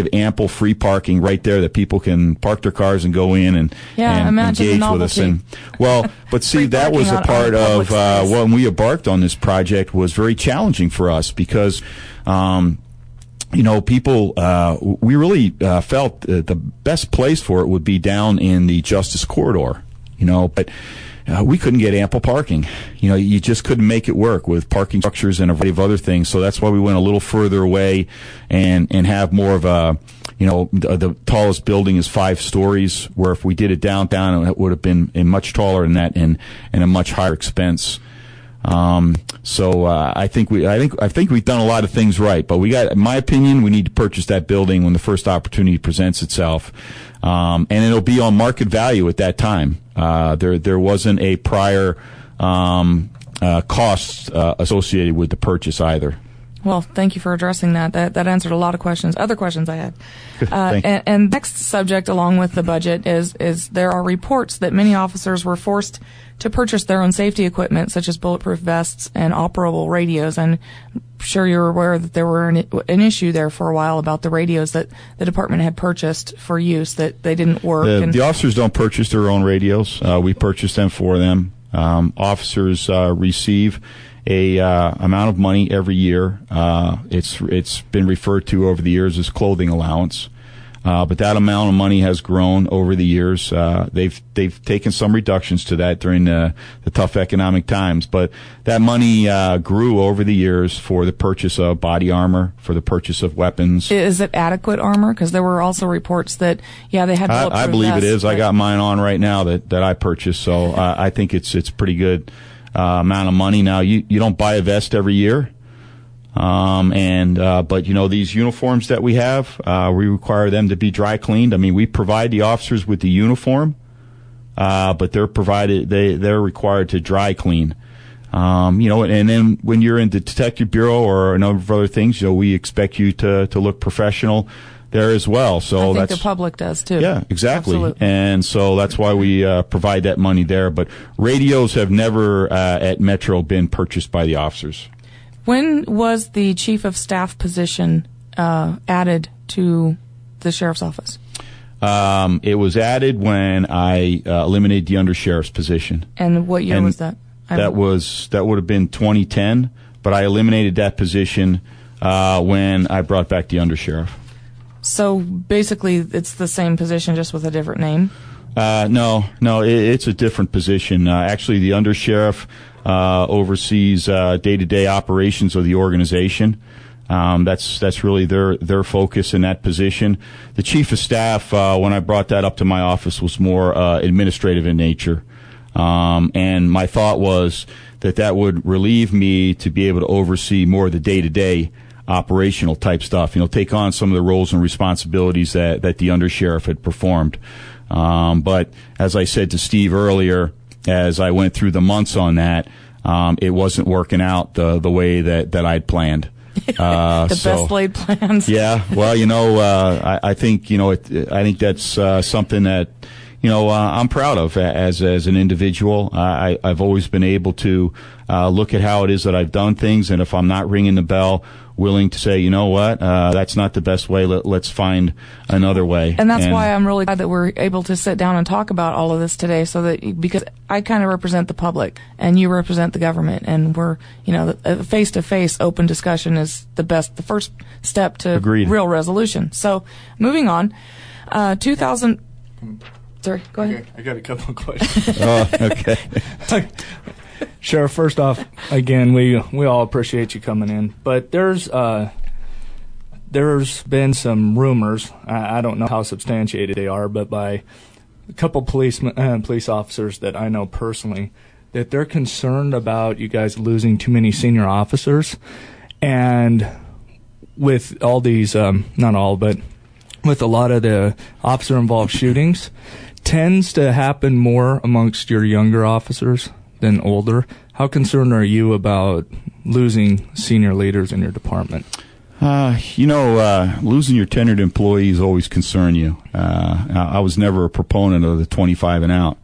of ample free parking right there that people can park their cars and go in and engage with us. And but see, that was a part of when we embarked on this project was very challenging for us because people, we really felt the best place for it would be down in the Justice Corridor, but we couldn't get ample parking. You just couldn't make it work with parking structures and a variety of other things. So that's why we went a little further away and have more of a, the tallest building is 5 stories, where if we did it downtown, it would have been much taller than that and a much higher expense. I think we've done a lot of things right, but in my opinion, we need to purchase that building when the first opportunity presents itself. And it'll be on market value at that time. There wasn't a prior, cost, associated with the purchase either. Well, thank you for addressing that. That answered a lot of questions. Other questions I had. And next subject along with the budget is there are reports that many officers were forced to purchase their own safety equipment, such as bulletproof vests and operable radios. And I'm sure you're aware that there were an issue there for a while about the radios that the department had purchased for use, that they didn't work. The officers don't purchase their own radios. We purchase them for them. Officers receive a amount of money every year. It's been referred to over the years as clothing allowance. But that amount of money has grown over the years. They've taken some reductions to that during the tough economic times, but that money grew over the years for the purchase of body armor, for the purchase of weapons. Is it adequate armor? Because there were also reports that they had. I believe it is. I got mine on right now that I purchased, so I think it's pretty good amount of money. Now you don't buy a vest every year. But these uniforms that we have, we require them to be dry cleaned. I mean, we provide the officers with the uniform, but they're required to dry clean. And then when you're in the Detective Bureau or a number of other things, we expect you to look professional there as well. So I think the public does too. Yeah, exactly. Absolutely. And so that's why we provide that money there. But radios have never at Metro been purchased by the officers. When was the chief of staff position added to the sheriff's office? It was added when I eliminated the undersheriff's position. And what year was that? That would have been 2010, but I eliminated that position when I brought back the undersheriff. So basically, it's the same position, just with a different name? No, it's a different position. Actually, the undersheriff oversees day-to-day operations of the organization. That's really their focus in that position. The chief of staff, when I brought that up to my office, was more administrative in nature. And my thought was that would relieve me to be able to oversee more of the day-to-day operational type stuff, take on some of the roles and responsibilities that the undersheriff had performed. But as I said to Steve earlier, as I went through the months on that, it wasn't working out the way that I'd planned. Best laid plans. Yeah. Well, I think, I think that's something that, I'm proud of as an individual. I've always been able to look at how it is that I've done things, and if I'm not ringing the bell, willing to say, that's not the best way. Let's find another way. And that's why I'm really glad that we're able to sit down and talk about all of this today, because I kind of represent the public and you represent the government, and we're, a face-to-face open discussion is the first step to Agreed. Real resolution. So moving on, 2000. Sorry, go ahead. I got a couple of questions. Okay. Sheriff, first off, again, we all appreciate you coming in, but there's been some rumors. I don't know how substantiated they are, but by a couple police officers that I know personally, that they're concerned about you guys losing too many senior officers, and with all these, not all, but with a lot of the officer-involved shootings, tends to happen more amongst your younger officers than older. How concerned are you about losing senior leaders in your department? Losing your tenured employees always concern you. I was never a proponent of the 25 and out.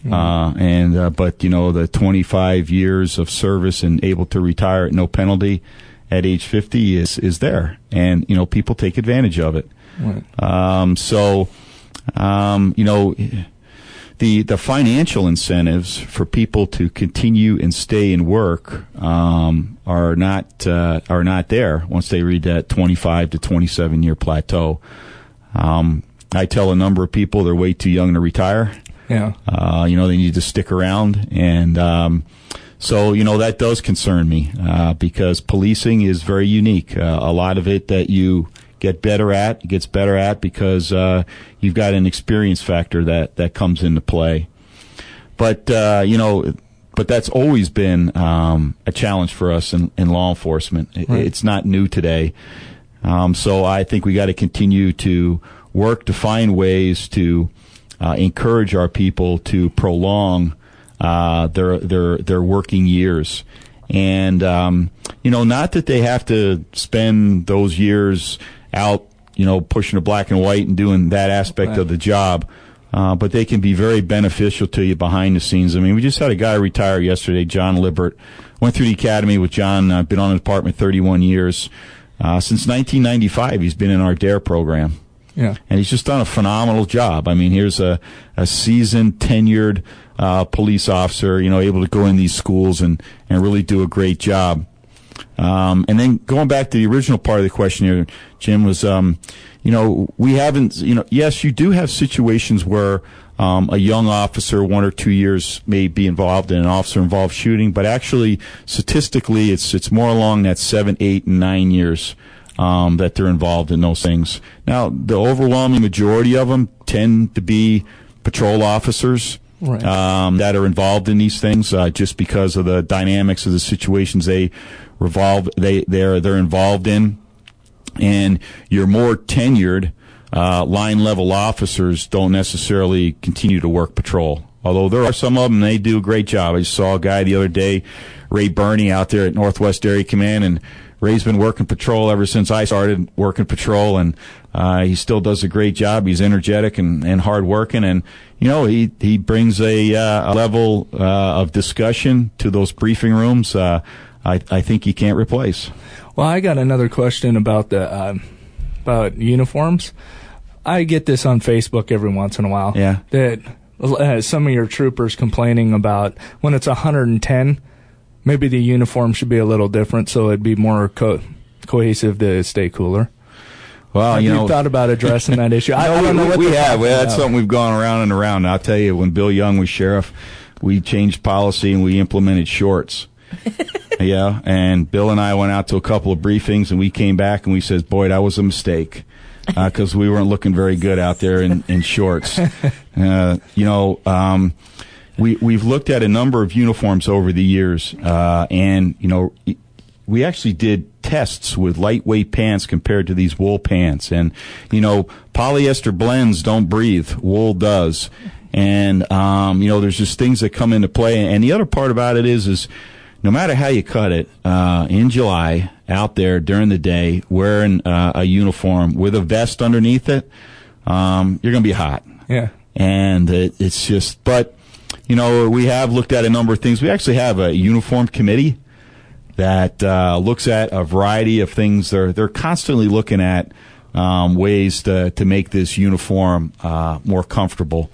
But the 25 years of service and able to retire at no penalty at age 50 is there. And, people take advantage of it. Right. The financial incentives for people to continue and stay and work are not there once they reach that 25 to 27 year plateau. I tell a number of people they're way too young to retire. Yeah. They need to stick around, and that does concern me because policing is very unique. A lot of it that you gets better at because you've got an experience factor that comes into play. But that's always been a challenge for us in law enforcement. Right. It's not new today. So I think we got to continue to work to find ways to encourage our people to prolong their working years. And not that they have to spend those years out, pushing the black and white and doing that aspect of the job. But they can be very beneficial to you behind the scenes. I mean, we just had a guy retire yesterday, John Libbert. Went through the academy with John. I've been on the department 31 years. Since 1995, he's been in our DARE program. Yeah. And he's just done a phenomenal job. I mean, here's a seasoned, tenured police officer, able to go in these schools and really do a great job. And then going back to the original part of the question here, Jim, was, we haven't, yes, you do have situations where a young officer, 1 or 2 years, may be involved in an officer-involved shooting, but actually, statistically, it's more along that 7, 8, and 9 years that they're involved in those things. Now, the overwhelming majority of them tend to be patrol officers. Right. That are involved in these things, just because of the dynamics of the situations they're involved in, and your more tenured line level officers don't necessarily continue to work patrol. Although there are some of them, they do a great job. I just saw a guy the other day, Ray Burney, out there at Northwest Area Command, and Ray's been working patrol ever since I started working patrol, and he still does a great job. He's energetic and hardworking, and he brings a level of discussion to those briefing rooms. I think he can't replace. Well, I got another question about about uniforms. I get this on Facebook every once in a while. Yeah. That some of your troopers complaining about when it's 110. Maybe the uniform should be a little different so it'd be more cohesive to stay cooler. Well, have you thought about addressing that issue? I don't know what we have. That's something we've gone around and around. I'll tell you, when Bill Young was sheriff, we changed policy and we implemented shorts. Yeah, and Bill and I went out to a couple of briefings and we came back and we said, boy, that was a mistake. Because we weren't looking very good out there in shorts. We've looked at a number of uniforms over the years, and we actually did tests with lightweight pants compared to these wool pants. And polyester blends don't breathe, wool does. And there's just things that come into play. And the other part about it is no matter how you cut it, in July, out there during the day, wearing a uniform with a vest underneath it, you're going to be hot. Yeah. And it's just, but, we have looked at a number of things. We actually have a uniform committee that looks at a variety of things. They're constantly looking at ways to make this uniform more comfortable.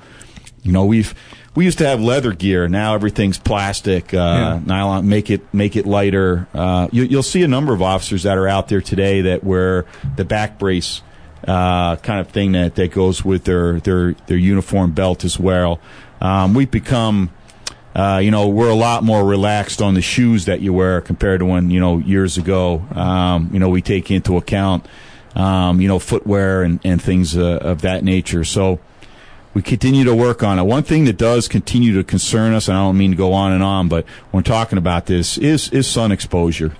We used to have leather gear. Now everything's plastic, nylon. Make it lighter. You'll see a number of officers that are out there today that wear the back brace kind of thing that goes with their uniform belt as well. We've become, we're a lot more relaxed on the shoes that you wear compared to when years ago. We take into account footwear and things of that nature. So we continue to work on it. One thing that does continue to concern us, and I don't mean to go on, but when talking about this, is sun exposure.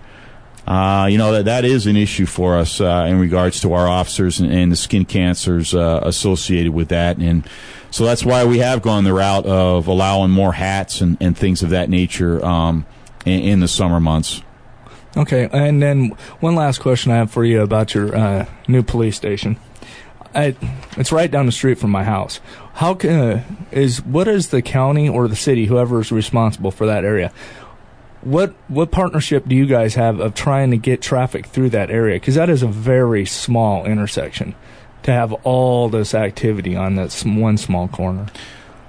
That is an issue for us in regards to our officers and the skin cancers associated with that. And so that's why we have gone the route of allowing more hats and things of that nature in the summer months. Okay, and then one last question I have for you about your new police station. It's right down the street from my house. What is the county or the city, whoever is responsible for that area, what partnership do you guys have of trying to get traffic through that area? Because that is a very small intersection to have all this activity on that one small corner.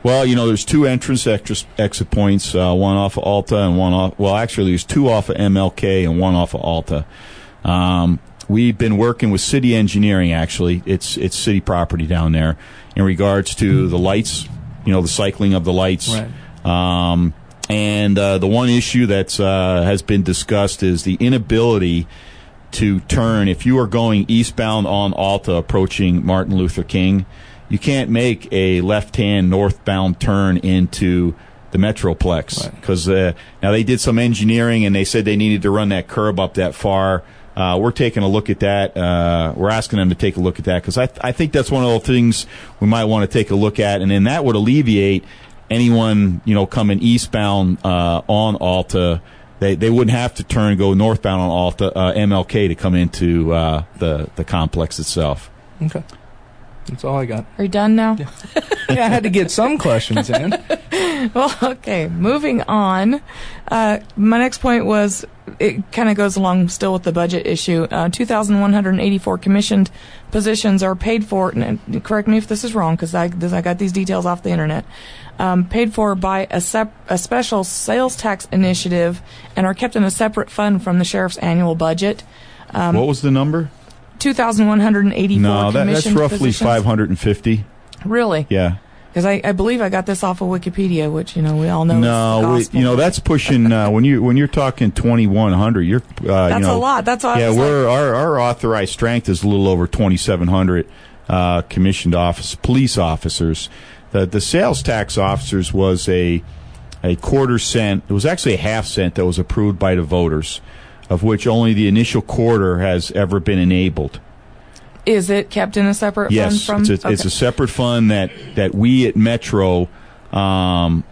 Well, there's two entrance exit points, one off of Alta and one off, well, actually there's two off of MLK and one off of Alta. We've been working with city engineering, actually. It's city property down there in regards to the lights, the cycling of the lights. Right. And the one issue that has been discussed is the inability to turn. If you are going eastbound on Alta approaching Martin Luther King, you can't make a left-hand northbound turn into the Metroplex. Because now they did some engineering and they said they needed to run that curb up that far. We're taking a look at that. We're asking them to take a look at that because I think that's one of the things we might want to take a look at, and then that would alleviate anyone coming eastbound on Alta. They wouldn't have to turn and go northbound on Alta MLK to come into the complex itself. Okay. That's all I got. Are you done now? Yeah, I had to get some questions in. Well, okay, moving on. My next point was, it kind of goes along still with the budget issue. 2,184 commissioned positions are paid for, and correct me if this is wrong, because I got these details off the internet, paid for by a special sales tax initiative and are kept in a separate fund from the sheriff's annual budget. What was the number? 2,184 No, that's commissioned roughly positions. 550. Really? Yeah. Because I believe I got this off of Wikipedia, which we all know. No, is the gospel. that's pushing when you're talking 2,100. You're that's a lot. That's all. Yeah, our authorized strength is a little over 2,700 commissioned police officers. The sales tax officers was a quarter cent. It was actually a half cent that was approved by the voters, of which only the initial quarter has ever been enabled. Is it kept in a separate fund from? Yes, it's a separate fund that we at Metro run.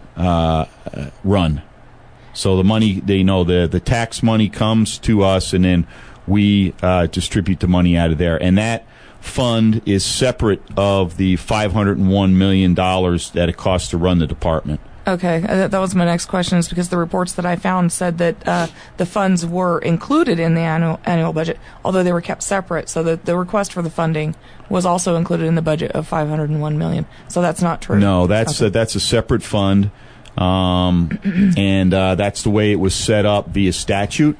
So the money, the tax money comes to us, and then we distribute the money out of there. And that fund is separate of the $501 million that it costs to run the department. Okay, that was my next question, is because the reports that I found said that the funds were included in the annual budget, although they were kept separate. So the request for the funding was also included in the budget of $501 million. So that's not true. No, that's a separate fund, and that's the way it was set up via statute.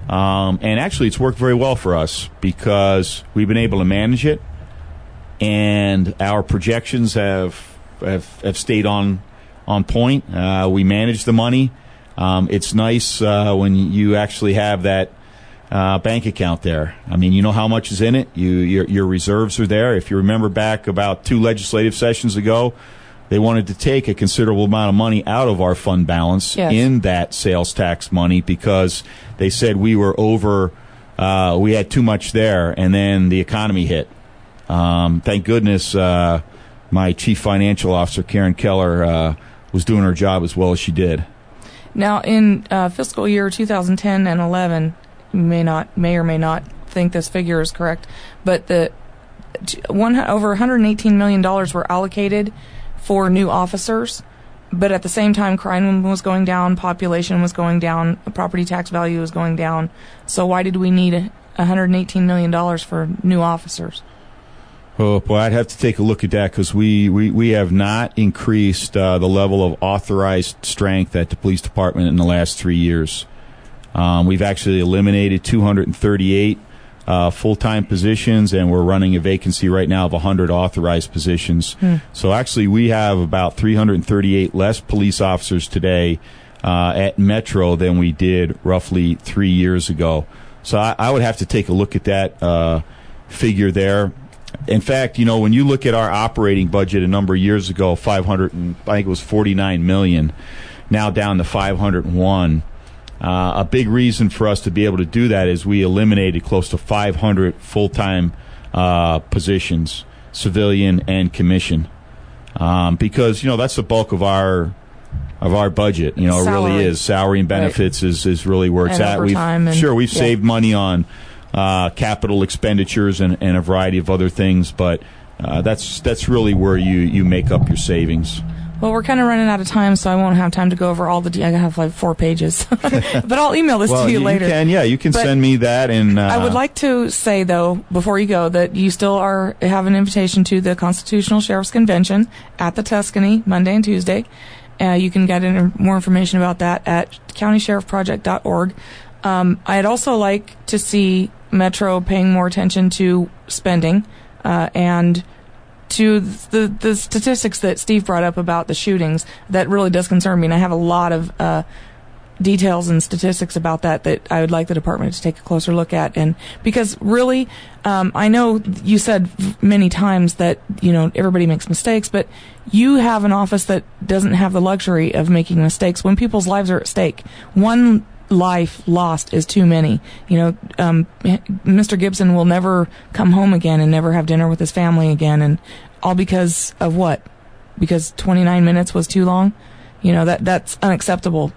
And actually, it's worked very well for us because we've been able to manage it, and our projections have stayed on point. We manage the money. It's nice when you actually have that bank account there. I mean, you know how much is in it. Your reserves are there. If you remember back about 2 legislative sessions ago, they wanted to take a considerable amount of money out of our fund balance in that sales tax money because they said we were over, we had too much there, and then the economy hit. Thank goodness my chief financial officer, Karen Keller, was doing her job as well as she did. Now, in fiscal year 2010 and 11, you may or may not think this figure is correct, but over $118 million were allocated for new officers, but at the same time, crime was going down, population was going down, property tax value was going down. So why did we need $118 million for new officers? Oh, boy, I'd have to take a look at that because we have not increased the level of authorized strength at the police department in the last 3 years. We've actually eliminated 238 full-time positions, and we're running a vacancy right now of 100 authorized positions. So actually we have about 338 less police officers today at Metro than we did roughly 3 years ago. So I would have to take a look at that figure there. In fact, when you look at our operating budget a number of years ago, I think it was $49 million, now down to $501. A big reason for us to be able to do that is we eliminated close to 500 full-time positions, civilian and commission, because that's the bulk of our budget. It really is. Salary and benefits is really where it's at. We've saved money on capital expenditures and a variety of other things, but that's really where you make up your savings. Well, we're kind of running out of time, so I won't have time to go over all the. I have like 4 pages, but I'll email this to you later. You can send me that. And I would like to say, though, before you go, that you still have an invitation to the Constitutional Sheriff's Convention at the Tuscany Monday and Tuesday. You can get more information about that at countysheriffproject.org. I'd also like to see Metro paying more attention to spending and to the statistics that Steve brought up about the shootings. That really does concern me, and I have a lot of details and statistics about that I would like the department to take a closer look at. And because really, I know you said many times that everybody makes mistakes, but you have an office that doesn't have the luxury of making mistakes when people's lives are at stake. One life lost is too many. Mr. Gibson will never come home again and never have dinner with his family again, and all because of what? Because 29 minutes was too long? That's unacceptable.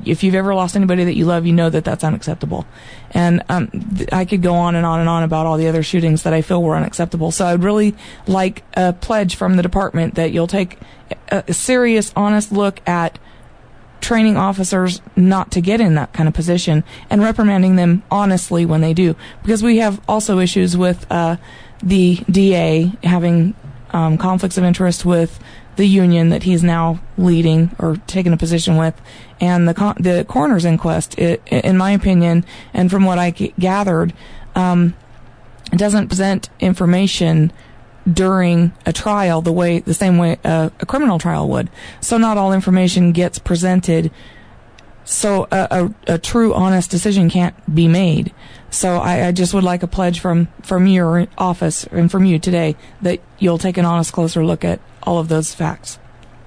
if you've ever lost anybody that you love, you know that that's unacceptable. And I could go on and on and on about all the other shootings that I feel were unacceptable. So I'd really like a pledge from the department that you'll take a serious, honest look at training officers not to get in that kind of position and reprimanding them honestly when they do. Because we have also issues with the DA having conflicts of interest with the union that he's now leading or taking a position with, and the coroner's inquest, in my opinion, and from what I gathered, it doesn't present information during a trial the same way a criminal trial would. So not all information gets presented, so a true, honest decision can't be made. So I just would like a pledge from your office and from you today that you'll take an honest, closer look at all of those facts.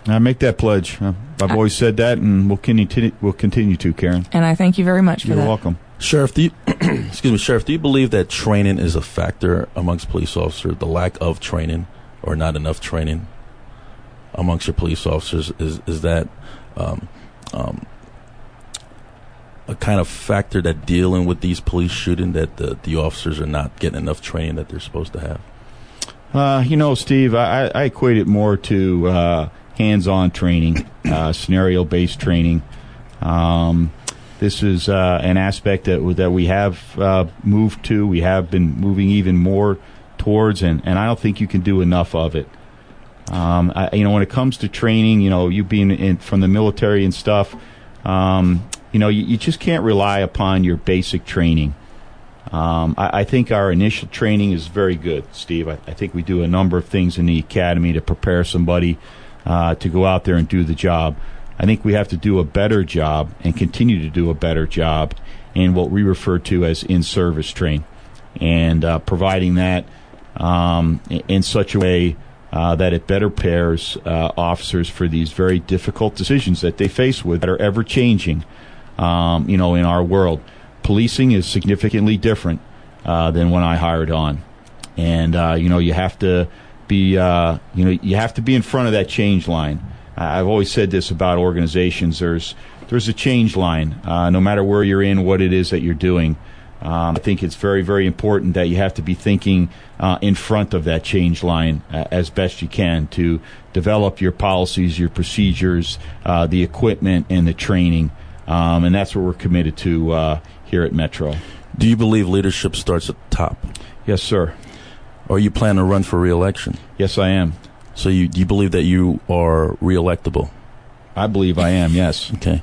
I make that pledge. I've always said that, and we'll continue to, Karen. And I thank you very much for that. You're welcome. Sheriff, Sheriff, do you believe that training is a factor amongst police officers? The lack of training or not enough training amongst your police officers, is that a kind of factor that dealing with these police shooting, that the officers are not getting enough training that they're supposed to have? Steve, I equate it more to hands-on training, scenario-based training. This is an aspect that we have moved to. We have been moving even more towards, and I don't think you can do enough of it. When it comes to training, you being from the military and stuff, you just can't rely upon your basic training. I think our initial training is very good, Steve. I think we do a number of things in the academy to prepare somebody to go out there and do the job. I think we have to do a better job and continue to do a better job in what we refer to as in-service train, and providing that in such a way that it better prepares officers for these very difficult decisions that they face with that are ever-changing, in our world. Policing is significantly different than when I hired on, and you have to be you have to be in front of that change line. I've always said this about organizations: there's a change line, no matter where you're in, what it is that you're doing. I think it's very, very important that you have to be thinking in front of that change line as best you can to develop your policies, your procedures, the equipment, and the training, and that's what we're committed to here at Metro. Do you believe leadership starts at the top? Yes, sir. Or you plan to run for re-election? Yes, I am. So you believe that you are re-electable? I believe I am, yes. Okay.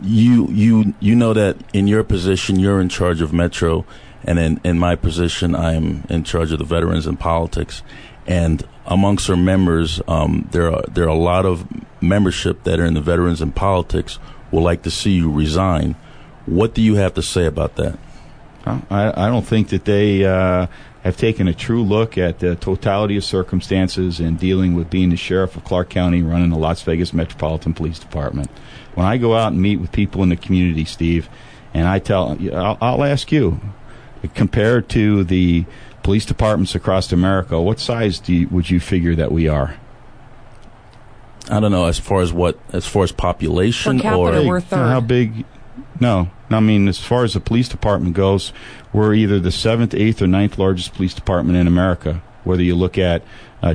You know that in your position, you're in charge of Metro, and in my position, I'm in charge of the veterans and politics. And amongst our members, there are a lot of membership that are in the veterans and politics would like to see you resign. What do you have to say about that? I don't think that they have taken a true look at the totality of circumstances in dealing with being the sheriff of Clark County, running the Las Vegas Metropolitan Police Department. When I go out and meet with people in the community, Steve, and I'll ask you, compared to the police departments across America, what size would you figure that we are? I don't know, as far as population, per capita, or we're third. How big? No, I mean, as far as the police department goes, we're either the 7th, 8th, or 9th largest police department in America. Whether you look at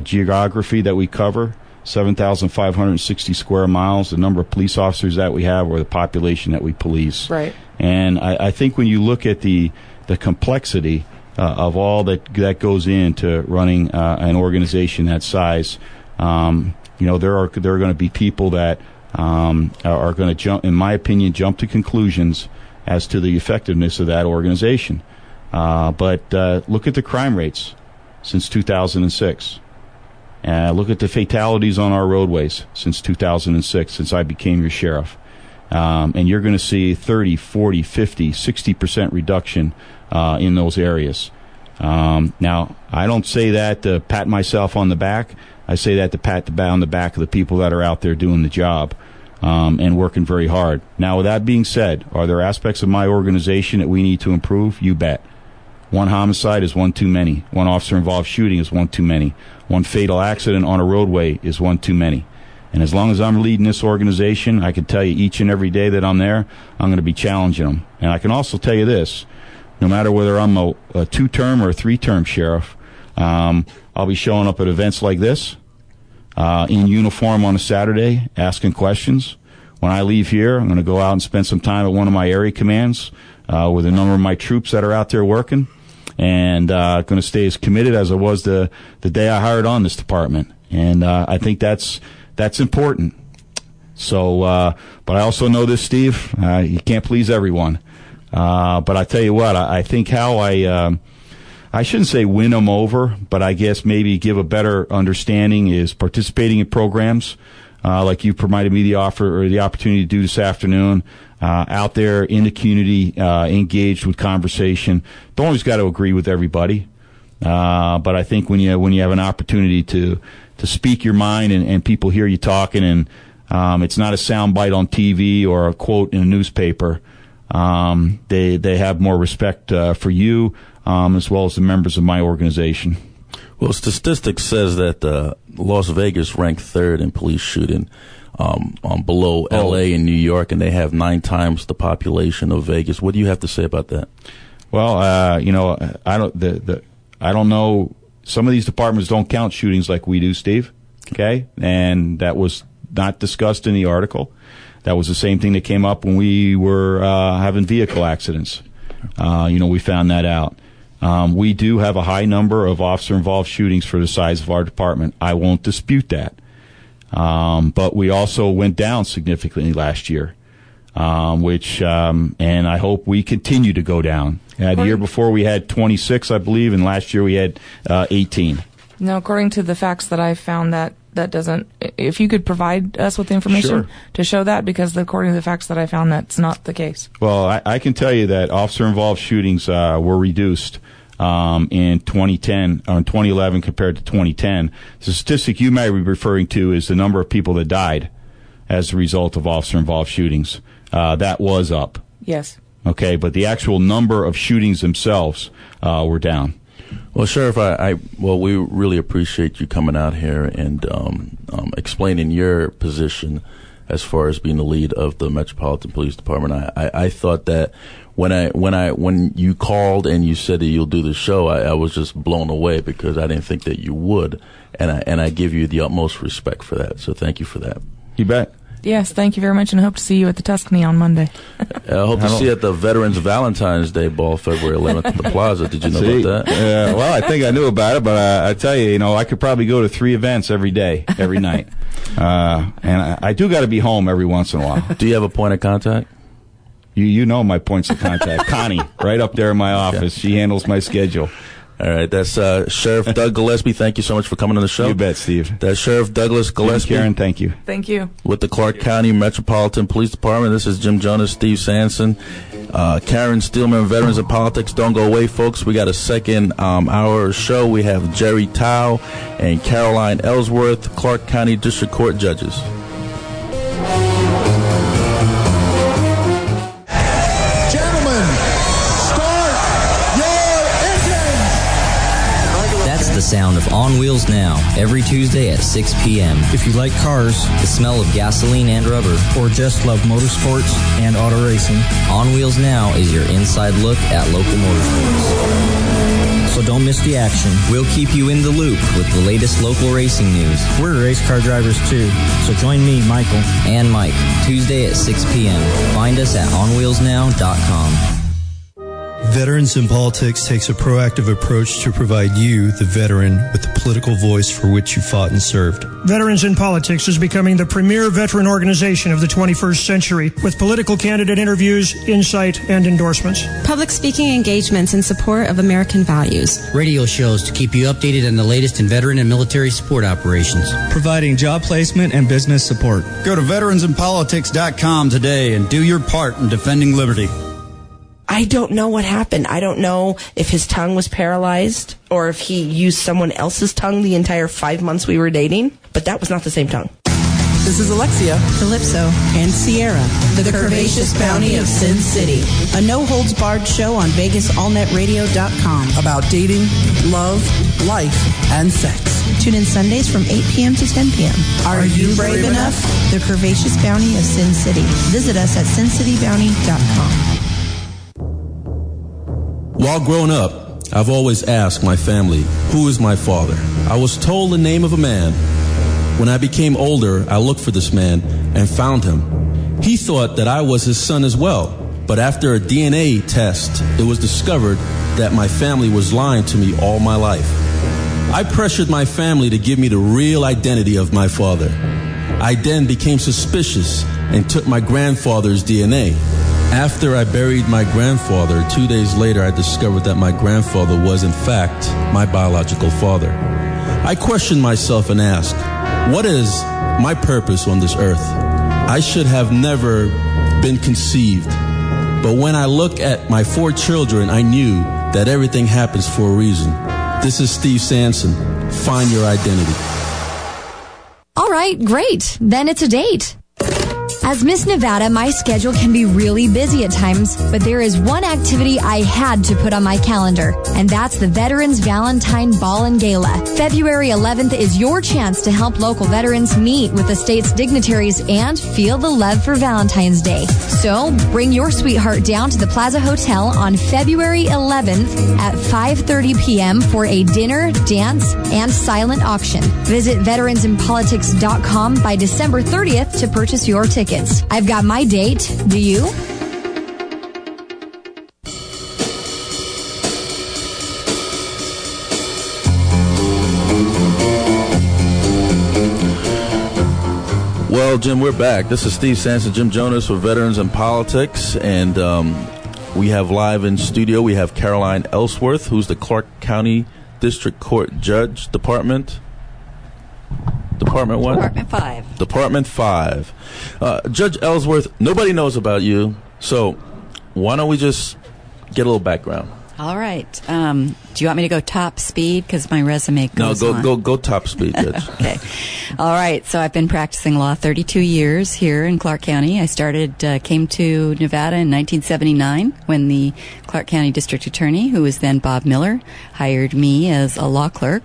geography that we cover, 7,560 square miles, the number of police officers that we have, or the population that we police. Right. And I think when you look at the complexity of all that goes into running an organization that size, there are going to be people that are going to in my opinion, jump to conclusions as to the effectiveness of that organization. But look at the crime rates since 2006. Look at the fatalities on our roadways since 2006, since I became your sheriff. And you're going to see 30, 40, 50, 60% reduction in those areas. Now, I don't say that to pat myself on the back. I say that to pat on the back of the people that are out there doing the job and working very hard. Now, with that being said, are there aspects of my organization that we need to improve? You bet. One homicide is one too many. One officer-involved shooting is one too many. One fatal accident on a roadway is one too many. And as long as I'm leading this organization, I can tell you each and every day that I'm there, I'm going to be challenging them. And I can also tell you this, no matter whether I'm a 2-term or a 3-term sheriff, I'll be showing up at events like this, in uniform on a Saturday, asking questions. When I leave here, I'm going to go out and spend some time at one of my area commands with a number of my troops that are out there working, and going to stay as committed as I was the day I hired on this department. And I think that's important. So, but I also know this, Steve, you can't please everyone. But I tell you what, I think how I shouldn't say win them over, but I guess maybe give a better understanding is participating in programs like you provided me the offer or the opportunity to do this afternoon, out there in the community, engaged with conversation. Don't always got to agree with everybody, but I think when you have an opportunity to speak your mind and people hear you talking, and it's not a soundbite on TV or a quote in a newspaper. They have more respect for you, as well as the members of my organization. Well, statistics says that Las Vegas ranked 3rd in police shooting, below L.A. and New York, and they have 9 times the population of Vegas. What do you have to say about that? Well, I don't know. Some of these departments don't count shootings like we do, Steve. Okay, and that was not discussed in the article. That was the same thing that came up when we were having vehicle accidents. We found that out. We do have a high number of officer-involved shootings for the size of our department. I won't dispute that. But we also went down significantly last year, and I hope we continue to go down. The year before we had 26, I believe, and last year we had 18. Now, according to the facts that I found, that doesn't. If you could provide us with the information to show that, because according to the facts that I found, that's not the case. Well, I can tell you that officer-involved shootings were reduced in 2011 compared to 2010. The statistic you may be referring to is the number of people that died as a result of officer-involved shootings. That was up. Yes. Okay, but the actual number of shootings themselves were down. Well, Sheriff, we really appreciate you coming out here and explaining your position as far as being the lead of the Metropolitan Police Department. I thought that when you called and you said that you'll do the show, I was just blown away because I didn't think that you would, and I give you the utmost respect for that. So thank you for that. You bet. Yes, thank you very much, and I hope to see you at the Tuscany on Monday. I hope to see you at the Veterans Valentine's Day Ball, February 11th at the Plaza. Did you know about that? Well, I think I knew about it, but I tell you, I could probably go to 3 events every day, every night. And I do got to be home every once in a while. Do you have a point of contact? You know my points of contact. Connie, right up there in my office. She handles my schedule. All right, that's Sheriff Doug Gillespie. Thank you so much for coming on the show. You bet, Steve. That's Sheriff Douglas Gillespie. Karen, thank you. Thank you. With the Clark County Metropolitan Police Department, this is Jim Jonas, Steve Sanson, Karen Steelmon, Veterans of Politics. Don't go away, folks. We got a second hour show. We have Jerry Tao and Carolyn Ellsworth, Clark County District Court judges. The sound of On Wheels Now, every Tuesday at 6 p.m. If you like cars, the smell of gasoline and rubber, or just love motorsports and auto racing, On Wheels Now is your inside look at local motorsports. So don't miss the action. We'll keep you in the loop with the latest local racing news. We're race car drivers too, so join me, Michael, and Mike, Tuesday at 6 p.m. Find us at onwheelsnow.com. Veterans in Politics takes a proactive approach to provide you, the veteran, with the political voice for which you fought and served. Veterans in Politics is becoming the premier veteran organization of the 21st century, with political candidate interviews, insight, and endorsements. Public speaking engagements in support of American values. Radio shows to keep you updated on the latest in veteran and military support operations. Providing job placement and business support. Go to veteransinpolitics.com today and do your part in defending liberty. I don't know what happened. I don't know if his tongue was paralyzed or if he used someone else's tongue the entire 5 months we were dating, but that was not the same tongue. This is Alexia, Calypso, and Sierra, the curvaceous bounty of Sin City, a no-holds-barred show on VegasAllNetRadio.com about dating, love, life, and sex. Tune in Sundays from 8 p.m. to 10 p.m. Are you brave enough? The Curvaceous Bounty of Sin City. Visit us at sincitybounty.com. While growing up, I've always asked my family, who is my father? I was told the name of a man. When I became older, I looked for this man and found him. He thought that I was his son as well, but after a DNA test, it was discovered that my family was lying to me all my life. I pressured my family to give me the real identity of my father. I then became suspicious and took my grandfather's DNA. After I buried my grandfather, 2 days later I discovered that my grandfather was in fact my biological father. I questioned myself and asked, what is my purpose on this earth? I should have never been conceived. But when I look at my 4 children, I knew that everything happens for a reason. This is Steve Sanson. Find your identity. All right, great. Then it's a date. As Miss Nevada, my schedule can be really busy at times, but there is one activity I had to put on my calendar, and that's the Veterans Valentine Ball and Gala. February 11th is your chance to help local veterans meet with the state's dignitaries and feel the love for Valentine's Day. So bring your sweetheart down to the Plaza Hotel on February 11th at 5:30 p.m. for a dinner, dance, and silent auction. Visit veteransinpolitics.com by December 30th to purchase your tickets. I've got my date. Do you? Well, Jim, we're back. This is Steve Sanson, Jim Jonas for Veterans in Politics, and we have live in studio, we have Carolyn Ellsworth, who's the Clark County District Court Judge, Department what? Department 5. Department 5. Judge Ellsworth, nobody knows about you, so why don't we just get a little background? All right. Do you want me to go top speed? Because my resume goes on. No, go top speed, Judge. Okay. All right. So I've been practicing law 32 years here in Clark County. I came to Nevada in 1979 when the Clark County District Attorney, who was then Bob Miller, hired me as a law clerk.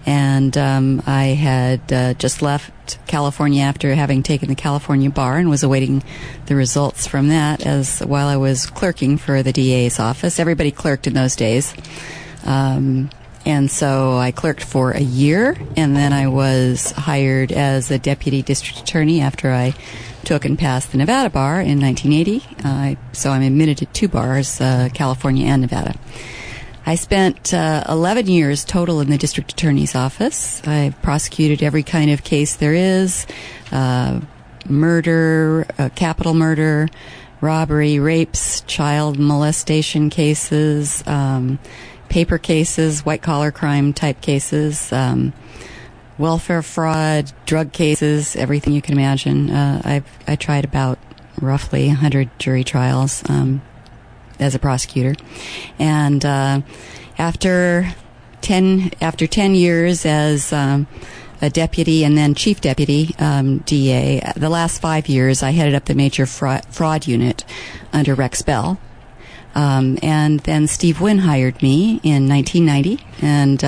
And I had just left California after having taken the California bar and was awaiting the results from that while I was clerking for the DA's office. Everybody clerked in those days. And so I clerked for a year, and then I was hired as a deputy district attorney after I took and passed the Nevada bar in 1980. So I'm admitted to 2 bars, California and Nevada. I spent 11 years total in the district attorney's office. I've prosecuted every kind of case there is, murder, capital murder, robbery, rapes, child molestation cases, paper cases, white-collar crime type cases, welfare fraud, drug cases, everything you can imagine. I tried about roughly 100 jury trials as a prosecutor, and after 10 years as a deputy and then chief deputy DA, the last 5 years I headed up the major fraud unit under Rex Bell, and then Steve Wynn hired me in 1990, and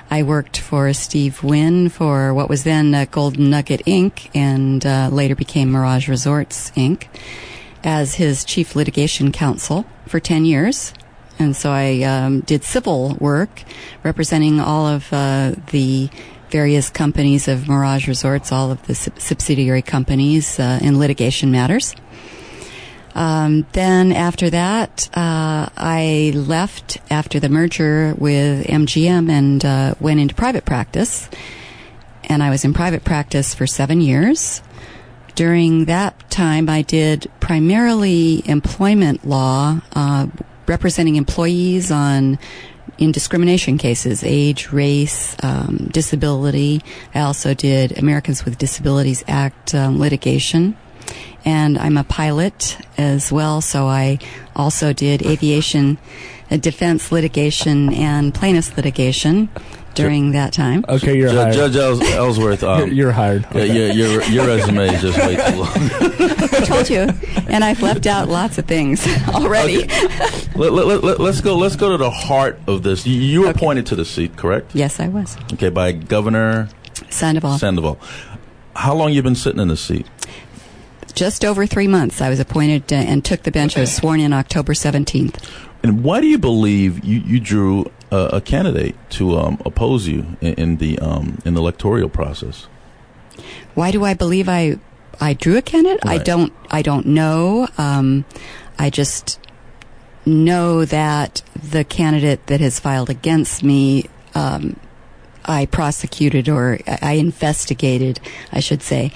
I worked for Steve Wynn for what was then Golden Nugget Inc. and later became Mirage Resorts Inc. as his chief litigation counsel for 10 years. And so I did civil work representing all of the various companies of Mirage Resorts, all of the subsidiary companies in litigation matters. Then after that, I left after the merger with MGM and went into private practice. And I was in private practice for 7 years. During that time, I did primarily employment law, representing employees in discrimination cases, age, race, disability. I also did Americans with Disabilities Act litigation. And I'm a pilot as well, so I also did aviation defense litigation and plaintiffs litigation. during that time. Okay, you're hired. Judge Ellsworth. You're hired. Okay. Yeah, your resume is just way too long. I told you, and I've left out lots of things already. Okay. Let's go to the heart of this. You were appointed to the seat, correct? Yes, I was. Okay, by Governor Sandoval. How long you been sitting in the seat? Just over 3 months. I was appointed and took the bench. I was sworn in October 17th. And why do you believe you drew a candidate to oppose you in the electoral process? Why do I believe I drew a candidate? Right. I don't know. I just know that the candidate that has filed against me, I prosecuted, or I investigated, I should say,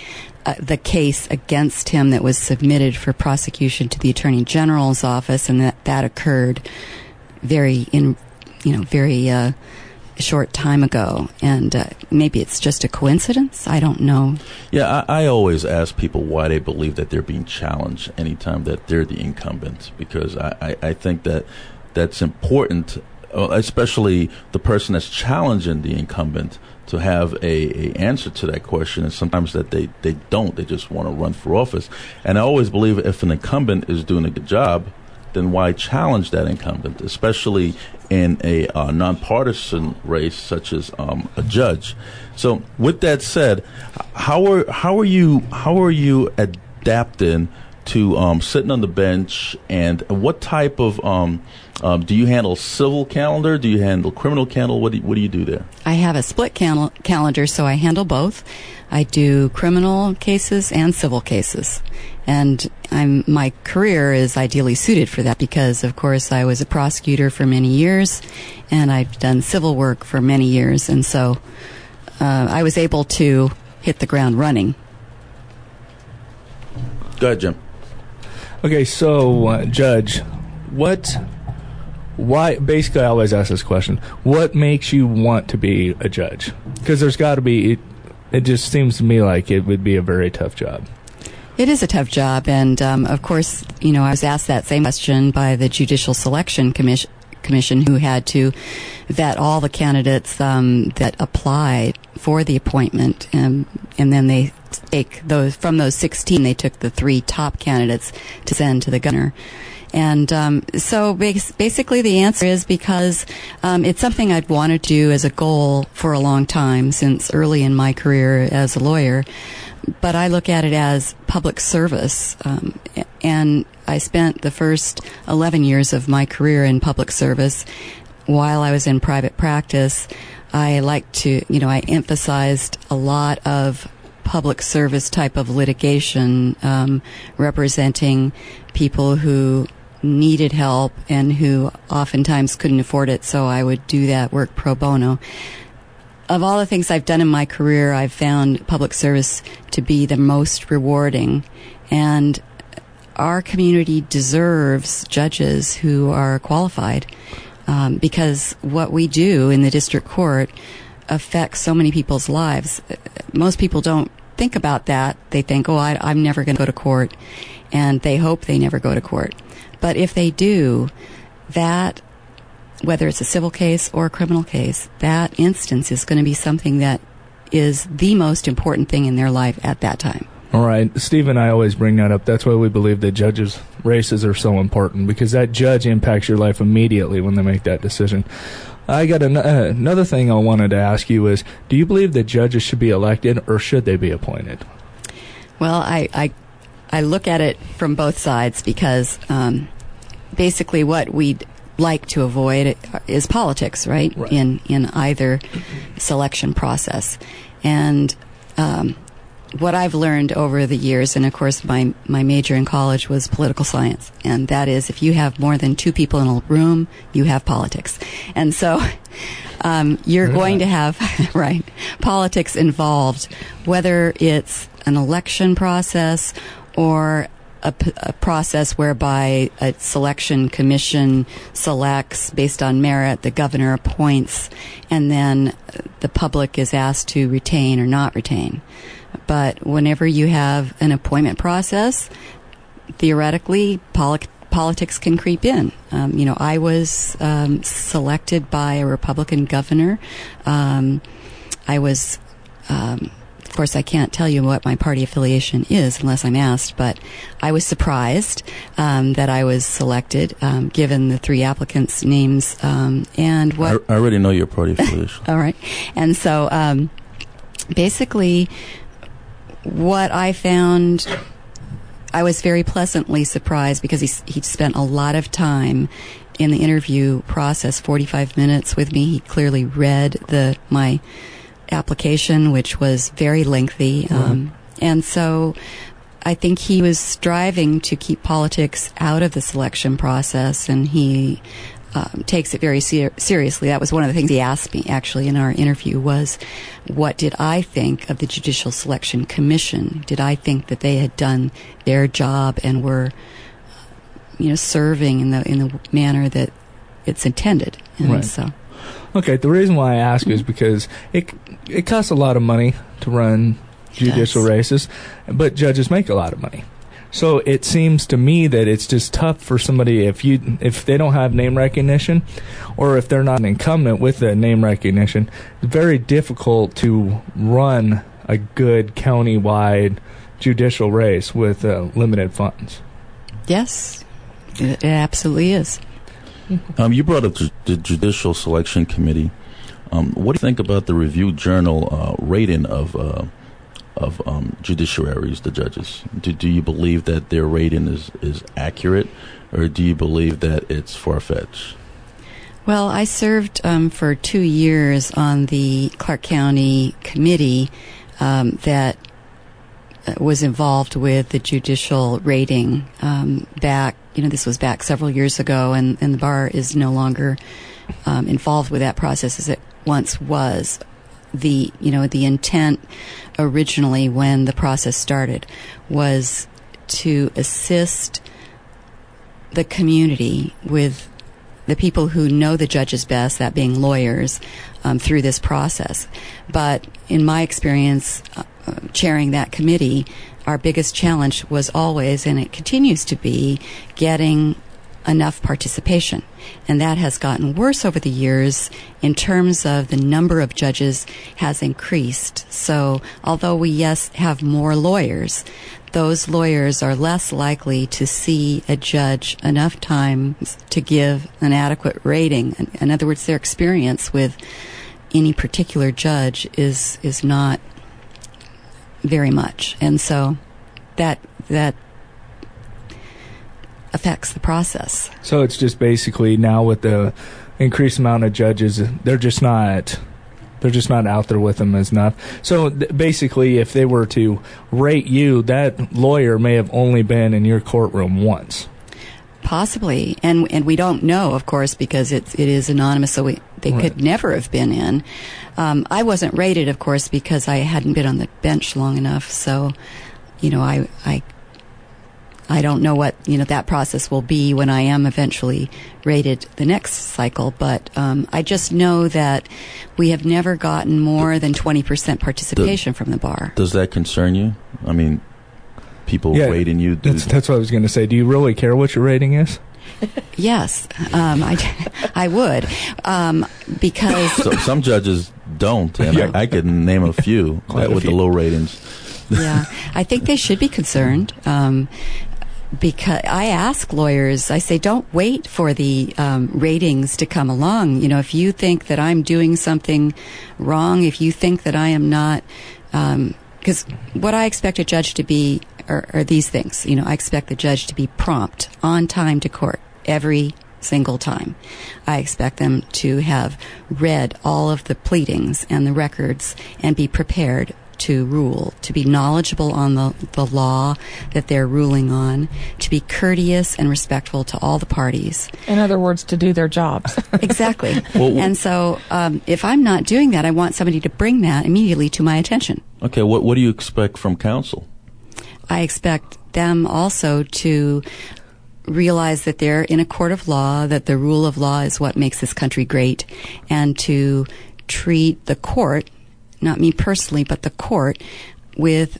the case against him that was submitted for prosecution to the Attorney General's office, and that occurred very short time ago. And maybe it's just a coincidence. I don't know. Yeah, I always ask people why they believe that they're being challenged anytime that they're the incumbent, because I think that's important, especially the person that's challenging the incumbent, to have a answer to that question, and sometimes that they don't. They just want to run for office. And I always believe if an incumbent is doing a good job, then why challenge that incumbent, especially in a nonpartisan race such as a judge? So, with that said, how are you adapting to sitting on the bench, and what type of do you handle civil calendar? Do you handle criminal calendar? What do you do there? I have a split calendar, so I handle both. I do criminal cases and civil cases, and my career is ideally suited for that because, of course, I was a prosecutor for many years, and I've done civil work for many years, and so I was able to hit the ground running. Go ahead, Jim. Okay, so Judge, why? Basically, I always ask this question: what makes you want to be a judge? Because there's got to be. It just seems to me like it would be a very tough job. It is a tough job, and of course, I was asked that same question by the Judicial Selection Commission, who had to vet all the candidates that applied for the appointment, and then they take those from those 16. They took the 3 top candidates to send to the governor. And so basically the answer is because it's something I've wanted to do as a goal for a long time, since early in my career as a lawyer. But I look at it as public service. And I spent the first 11 years of my career in public service. While I was in private practice, I emphasized a lot of public service type of litigation, representing people who needed help and who oftentimes couldn't afford it, so I would do that work pro bono. Of all the things I've done in my career, I've found public service to be the most rewarding, and our community deserves judges who are qualified, because what we do in the district court affects so many people's lives. Most people don't think about that. They think, I'm never going to go to court, and they hope they never go to court. But if they do, that, whether it's a civil case or a criminal case, that instance is going to be something that is the most important thing in their life at that time. All right. Steve and I always bring that up. That's why we believe that judges' races are so important, because that judge impacts your life immediately when they make that decision. I got another thing I wanted to ask you is, do you believe that judges should be elected or should they be appointed? Well, I look at it from both sides, because basically what we'd like to avoid is politics, right? In either selection process. And what I've learned over the years, and of course my major in college was political science, and that is, if you have more than 2 people in a room, you have politics. And so you're going to have politics involved, whether it's an election process or a process whereby a selection commission selects based on merit, the governor appoints, and then the public is asked to retain or not retain. But whenever you have an appointment process, theoretically, politics can creep in. I was selected by a Republican governor. I was, of course, I can't tell you what my party affiliation is unless I'm asked, but I was surprised that I was selected, given the three applicants' names. And what I already know your party affiliation. All right. And so basically, what I found, I was very pleasantly surprised because he spent a lot of time in the interview process, 45 minutes with me. He clearly read my application, which was very lengthy. And so I think he was striving to keep politics out of the selection process, and he takes it very seriously. That was one of the things he asked me, actually, in our interview, was what did I think of the Judicial Selection Commission? Did I think that they had done their job and were, serving in the manner that it's intended? And right. So. Okay, the reason why I ask is because it costs a lot of money to run judicial races, but judges make a lot of money. So it seems to me that it's just tough for somebody if they don't have name recognition, or if they're not an incumbent with the name recognition. It's very difficult to run a good county-wide judicial race with limited funds. Yes, it absolutely is. You brought up the Judicial Selection Committee. What do you think about the Review Journal rating of judiciaries, the judges? Do you believe that their rating is accurate, or do you believe that it's far-fetched? Well, I served for 2 years on the Clark County committee that was involved with the judicial rating back. This was back several years ago, and the bar is no longer involved with that process as it once was. The intent originally when the process started was to assist the community with the people who know the judges best, that being lawyers, through this process. But in my experience, chairing that committee, our biggest challenge was always, and it continues to be, getting enough participation. And that has gotten worse over the years in terms of the number of judges has increased. So although we, yes, have more lawyers, those lawyers are less likely to see a judge enough time to give an adequate rating. In other words, their experience with any particular judge is not very much. And so that affects the process. So it's just basically now with the increased amount of judges, they're just not out there with them as enough. So basically, if they were to rate you, that lawyer may have only been in your courtroom once. Possibly, and we don't know, of course, because it is anonymous, so they could never have been in. I wasn't rated, of course, because I hadn't been on the bench long enough. So, I don't know what that process will be when I am eventually rated the next cycle, but I just know that we have never gotten more than 20% participation from the bar. Does that concern you? I mean, people rating you. That's what I was going to say. Do you really care what your rating is? Yes, I would, because some judges don't, and I could name a few with the low ratings. Yeah, I think they should be concerned. Because I ask lawyers, I say, don't wait for the ratings to come along. If you think that I'm doing something wrong, if you think that I am not, because what I expect a judge to be are these things. I expect the judge to be prompt, on time to court every single time. I expect them to have read all of the pleadings and the records and be prepared to rule, to be knowledgeable on the law that they're ruling on, to be courteous and respectful to all the parties. In other words, to do their jobs. Exactly. And so if I'm not doing that, I want somebody to bring that immediately to my attention. Okay, what do you expect from counsel? I expect them also to realize that they're in a court of law, that the rule of law is what makes this country great, and to treat the court, not me personally, but the court, with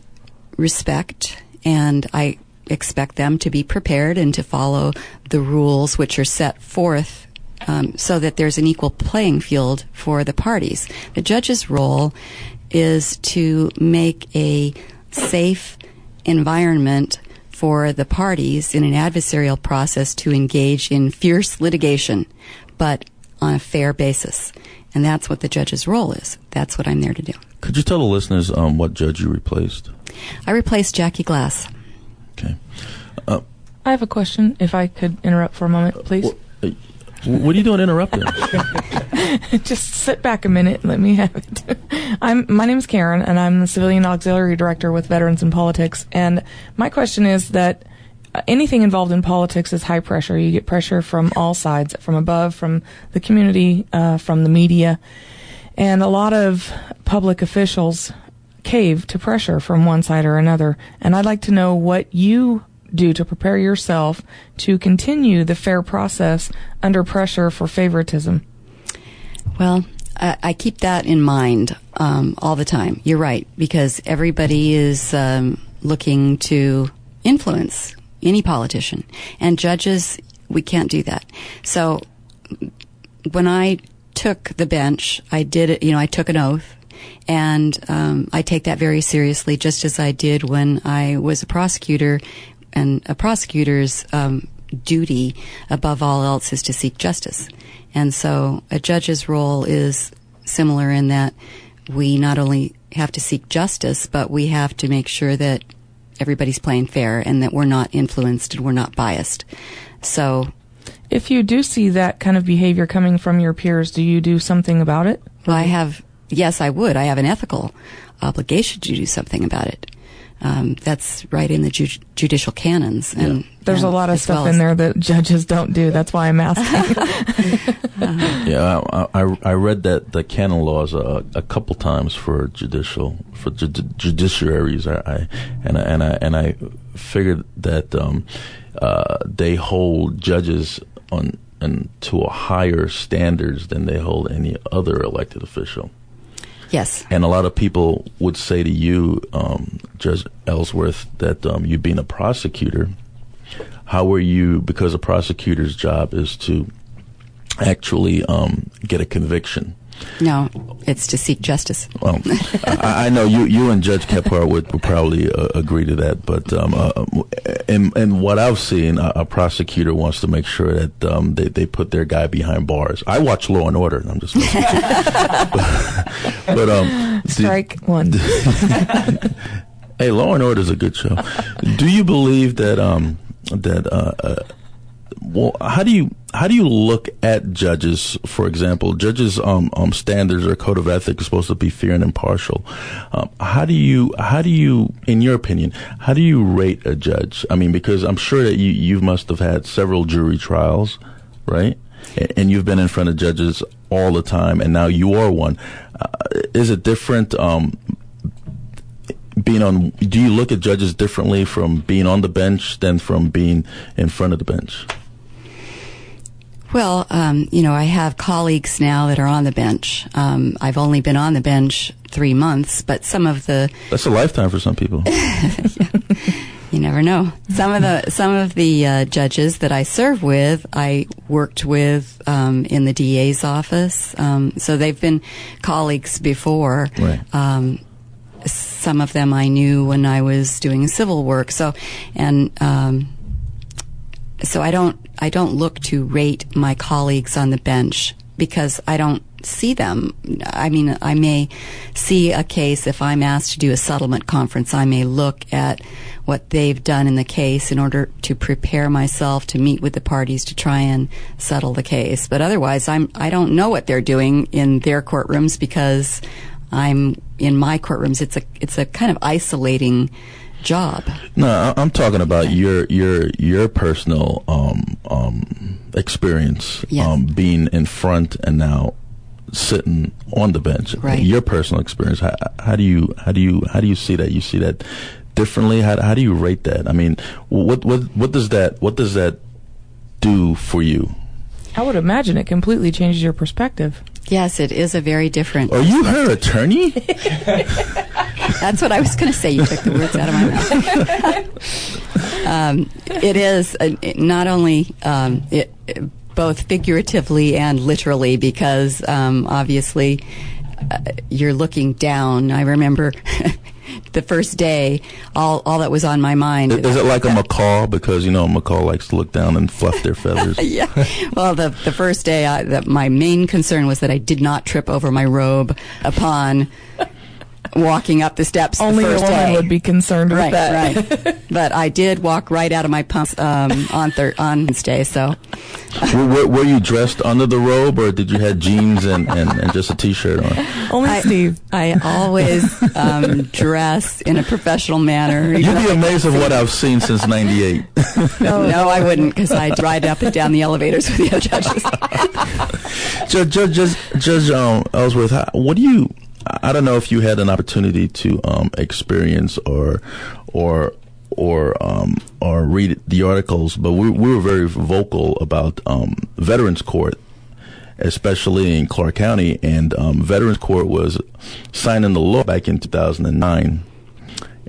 respect. And I expect them to be prepared and to follow the rules which are set forth so that there's an equal playing field for the parties. The judge's role is to make a safe environment for the parties in an adversarial process to engage in fierce litigation, but on a fair basis. And that's what the judge's role is. That's what I'm there to do. Could you tell the listeners what judge you replaced? I replaced Jackie Glass. Okay. I have a question, if I could interrupt for a moment, please. What are you doing interrupting? Just sit back a minute and let me have it. My name is Karen, and I'm the Civilian Auxiliary Director with Veterans in Politics. And my question is that anything involved in politics is high pressure. You get pressure from all sides, from above, from the community, from the media. And a lot of public officials cave to pressure from one side or another. And I'd like to know what you do to prepare yourself to continue the fair process under pressure for favoritism. Well, I keep that in mind all the time. You're right, because everybody is looking to influence any politician. And judges, we can't do that. So when I took the bench, I did it, I took an oath. And I take that very seriously, just as I did when I was a prosecutor. And a prosecutor's duty, above all else, is to seek justice. And so a judge's role is similar in that we not only have to seek justice, but we have to make sure that everybody's playing fair and that we're not influenced and we're not biased. So, if you do see that kind of behavior coming from your peers, do you do something about it? Well, yes, I would. I have an ethical obligation to do something about it. That's right in the judicial canons. And there's a lot of stuff in there that judges don't do. That's why I'm asking. I read that the canon laws a couple times for judiciaries. I figured that they hold judges to a higher standards than they hold any other elected official. Yes. And a lot of people would say to you, Judge Ellsworth, that you being a prosecutor, how were you, because a prosecutor's job is to actually get a conviction. No, it's to seek justice. Well, I know you and Judge Kephart would probably agree to that, but in what I've seen, a prosecutor wants to make sure that they put their guy behind bars. I watch Law and Order, and I'm just messing with you. but strike one. Hey, Law and Order is a good show. Do you believe that well, how do you look at judges? For example, judges' standards or code of ethics is supposed to be fair and impartial. How do you, in your opinion, how do you rate a judge? I mean, because I'm sure that you must have had several jury trials, right? And you've been in front of judges all the time, and now you are one. Is it different? Do you look at judges differently from being on the bench than from being in front of the bench? Well, I have colleagues now that are on the bench. I've only been on the bench 3 months, but some of the... That's a lifetime for some people. You never know. Some of the judges that I serve with, I worked with in the DA's office. So they've been colleagues before. Right. Some of them I knew when I was doing civil work. So I don't look to rate my colleagues on the bench because I don't see them. I mean, I may see a case if I'm asked to do a settlement conference. I may look at what they've done in the case in order to prepare myself to meet with the parties to try and settle the case. But otherwise, I don't know what they're doing in their courtrooms because I'm in my courtrooms. It's a kind of isolating job. No, I'm talking about your personal experience, yes. Being in front and now sitting on the bench. Right. Your personal experience. How do you see that? You see that differently? How do you rate that? I mean, what does that do for you? I would imagine it completely changes your perspective. Yes, it is a very different. Are you her attorney? That's what I was going to say. You took the words out of my mouth. It is not only both figuratively and literally, because obviously you're looking down. I remember the first day, all that was on my mind. Is it like a macaw? Because, a macaw likes to look down and fluff their feathers. Yeah. Well, the first day, my main concern was that I did not trip over my robe upon walking up the steps. Only the first a woman day would be concerned with that. Right. But I did walk right out of my pumps on Wednesday. So, were you dressed under the robe, or did you have jeans and just a t-shirt on? Only Steve. I always dress in a professional manner. You'd be amazed at what I've seen since '98. No, I wouldn't, because I'd ride up and down the elevators with the other judges. Judge Ellsworth, what do you? I don't know if you had an opportunity to experience or read the articles, but we were very vocal about Veterans Court, especially in Clark County, and Veterans Court was signing the law back in 2009,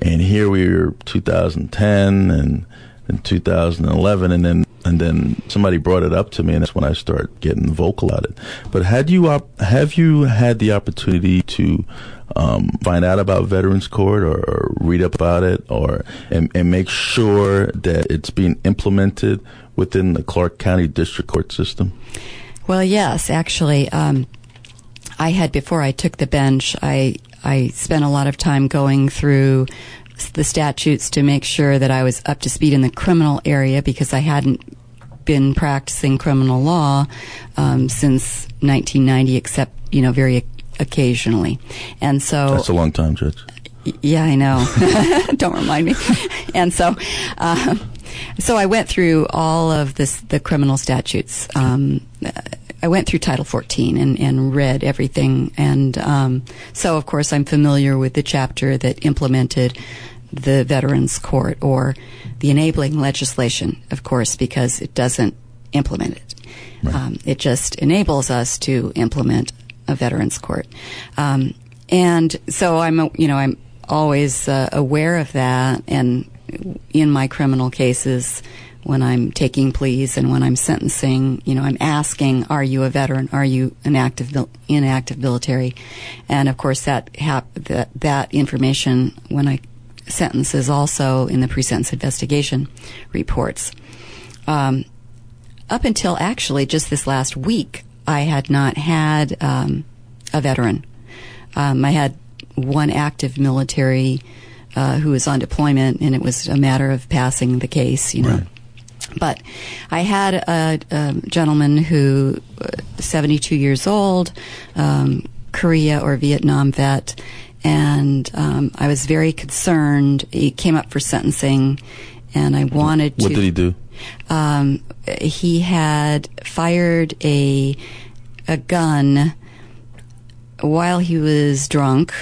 and here we are 2010 and 2011, and then somebody brought it up to me, and that's when I started getting vocal about it. But have you had the opportunity to find out about Veterans Court or read up about it, and make sure that it's being implemented within the Clark County District Court system? Well, yes, actually, I had, before I took the bench, I spent a lot of time going through the statutes to make sure that I was up to speed in the criminal area, because I hadn't been practicing criminal law since 1990, except very occasionally. And so that's a long time, Judge. Yeah, I know. Don't remind me. And so I went through all of the criminal statutes. I went through Title 14 and read everything. And so, of course, I'm familiar with the chapter that implemented the Veterans Court, or the enabling legislation, of course, because it doesn't implement it. Right. It just enables us to implement a Veterans Court. And so I'm always aware of that, and in my criminal cases, when I'm taking pleas and when I'm sentencing, I'm asking, are you a veteran? Are you inactive military? And of course that information, when I sentence, is also in the pre-sentence investigation reports. Up until actually just this last week, I had not had a veteran. I had one active military who was on deployment, and it was a matter of passing the case, Right. But I had a gentleman who, 72 years old, Korea or Vietnam vet, and I was very concerned. He came up for sentencing, and I wanted to... What did he do? He had fired a gun while he was drunk.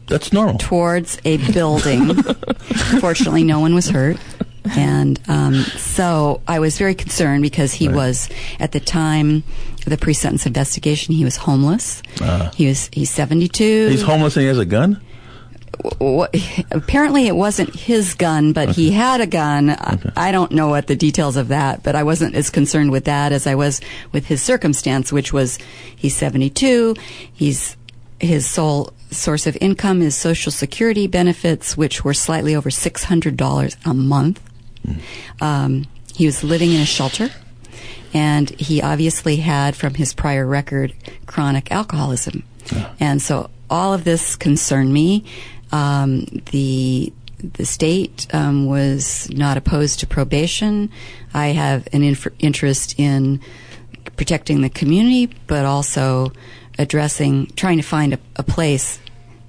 That's normal. Towards a building. Fortunately, no one was hurt. And so I was very concerned, because he was, at the time of the pre-sentence investigation, he was homeless. He's 72. He's homeless and he has a gun? Apparently it wasn't his gun, but he had a gun. Okay. I don't know what the details of that, but I wasn't as concerned with that as I was with his circumstance, which was he's 72. His sole source of income is Social Security benefits, which were slightly over $600 a month. He was living in a shelter, and he obviously had, from his prior record, chronic alcoholism. And so all of this concerned me. The state was not opposed to probation. I have an interest in protecting the community, but also trying to find a place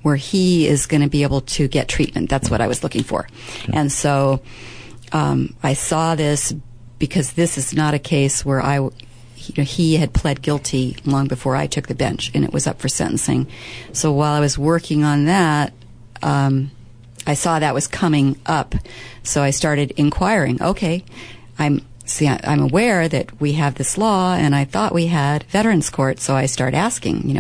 where he is going to be able to get treatment. That's what I was looking for. Okay. And so I saw this, because this is not a case where he had pled guilty long before I took the bench, and it was up for sentencing. So while I was working on that, I saw that was coming up, so I started inquiring. Okay, I'm aware that we have this law, and I thought we had Veterans Court, so I started asking,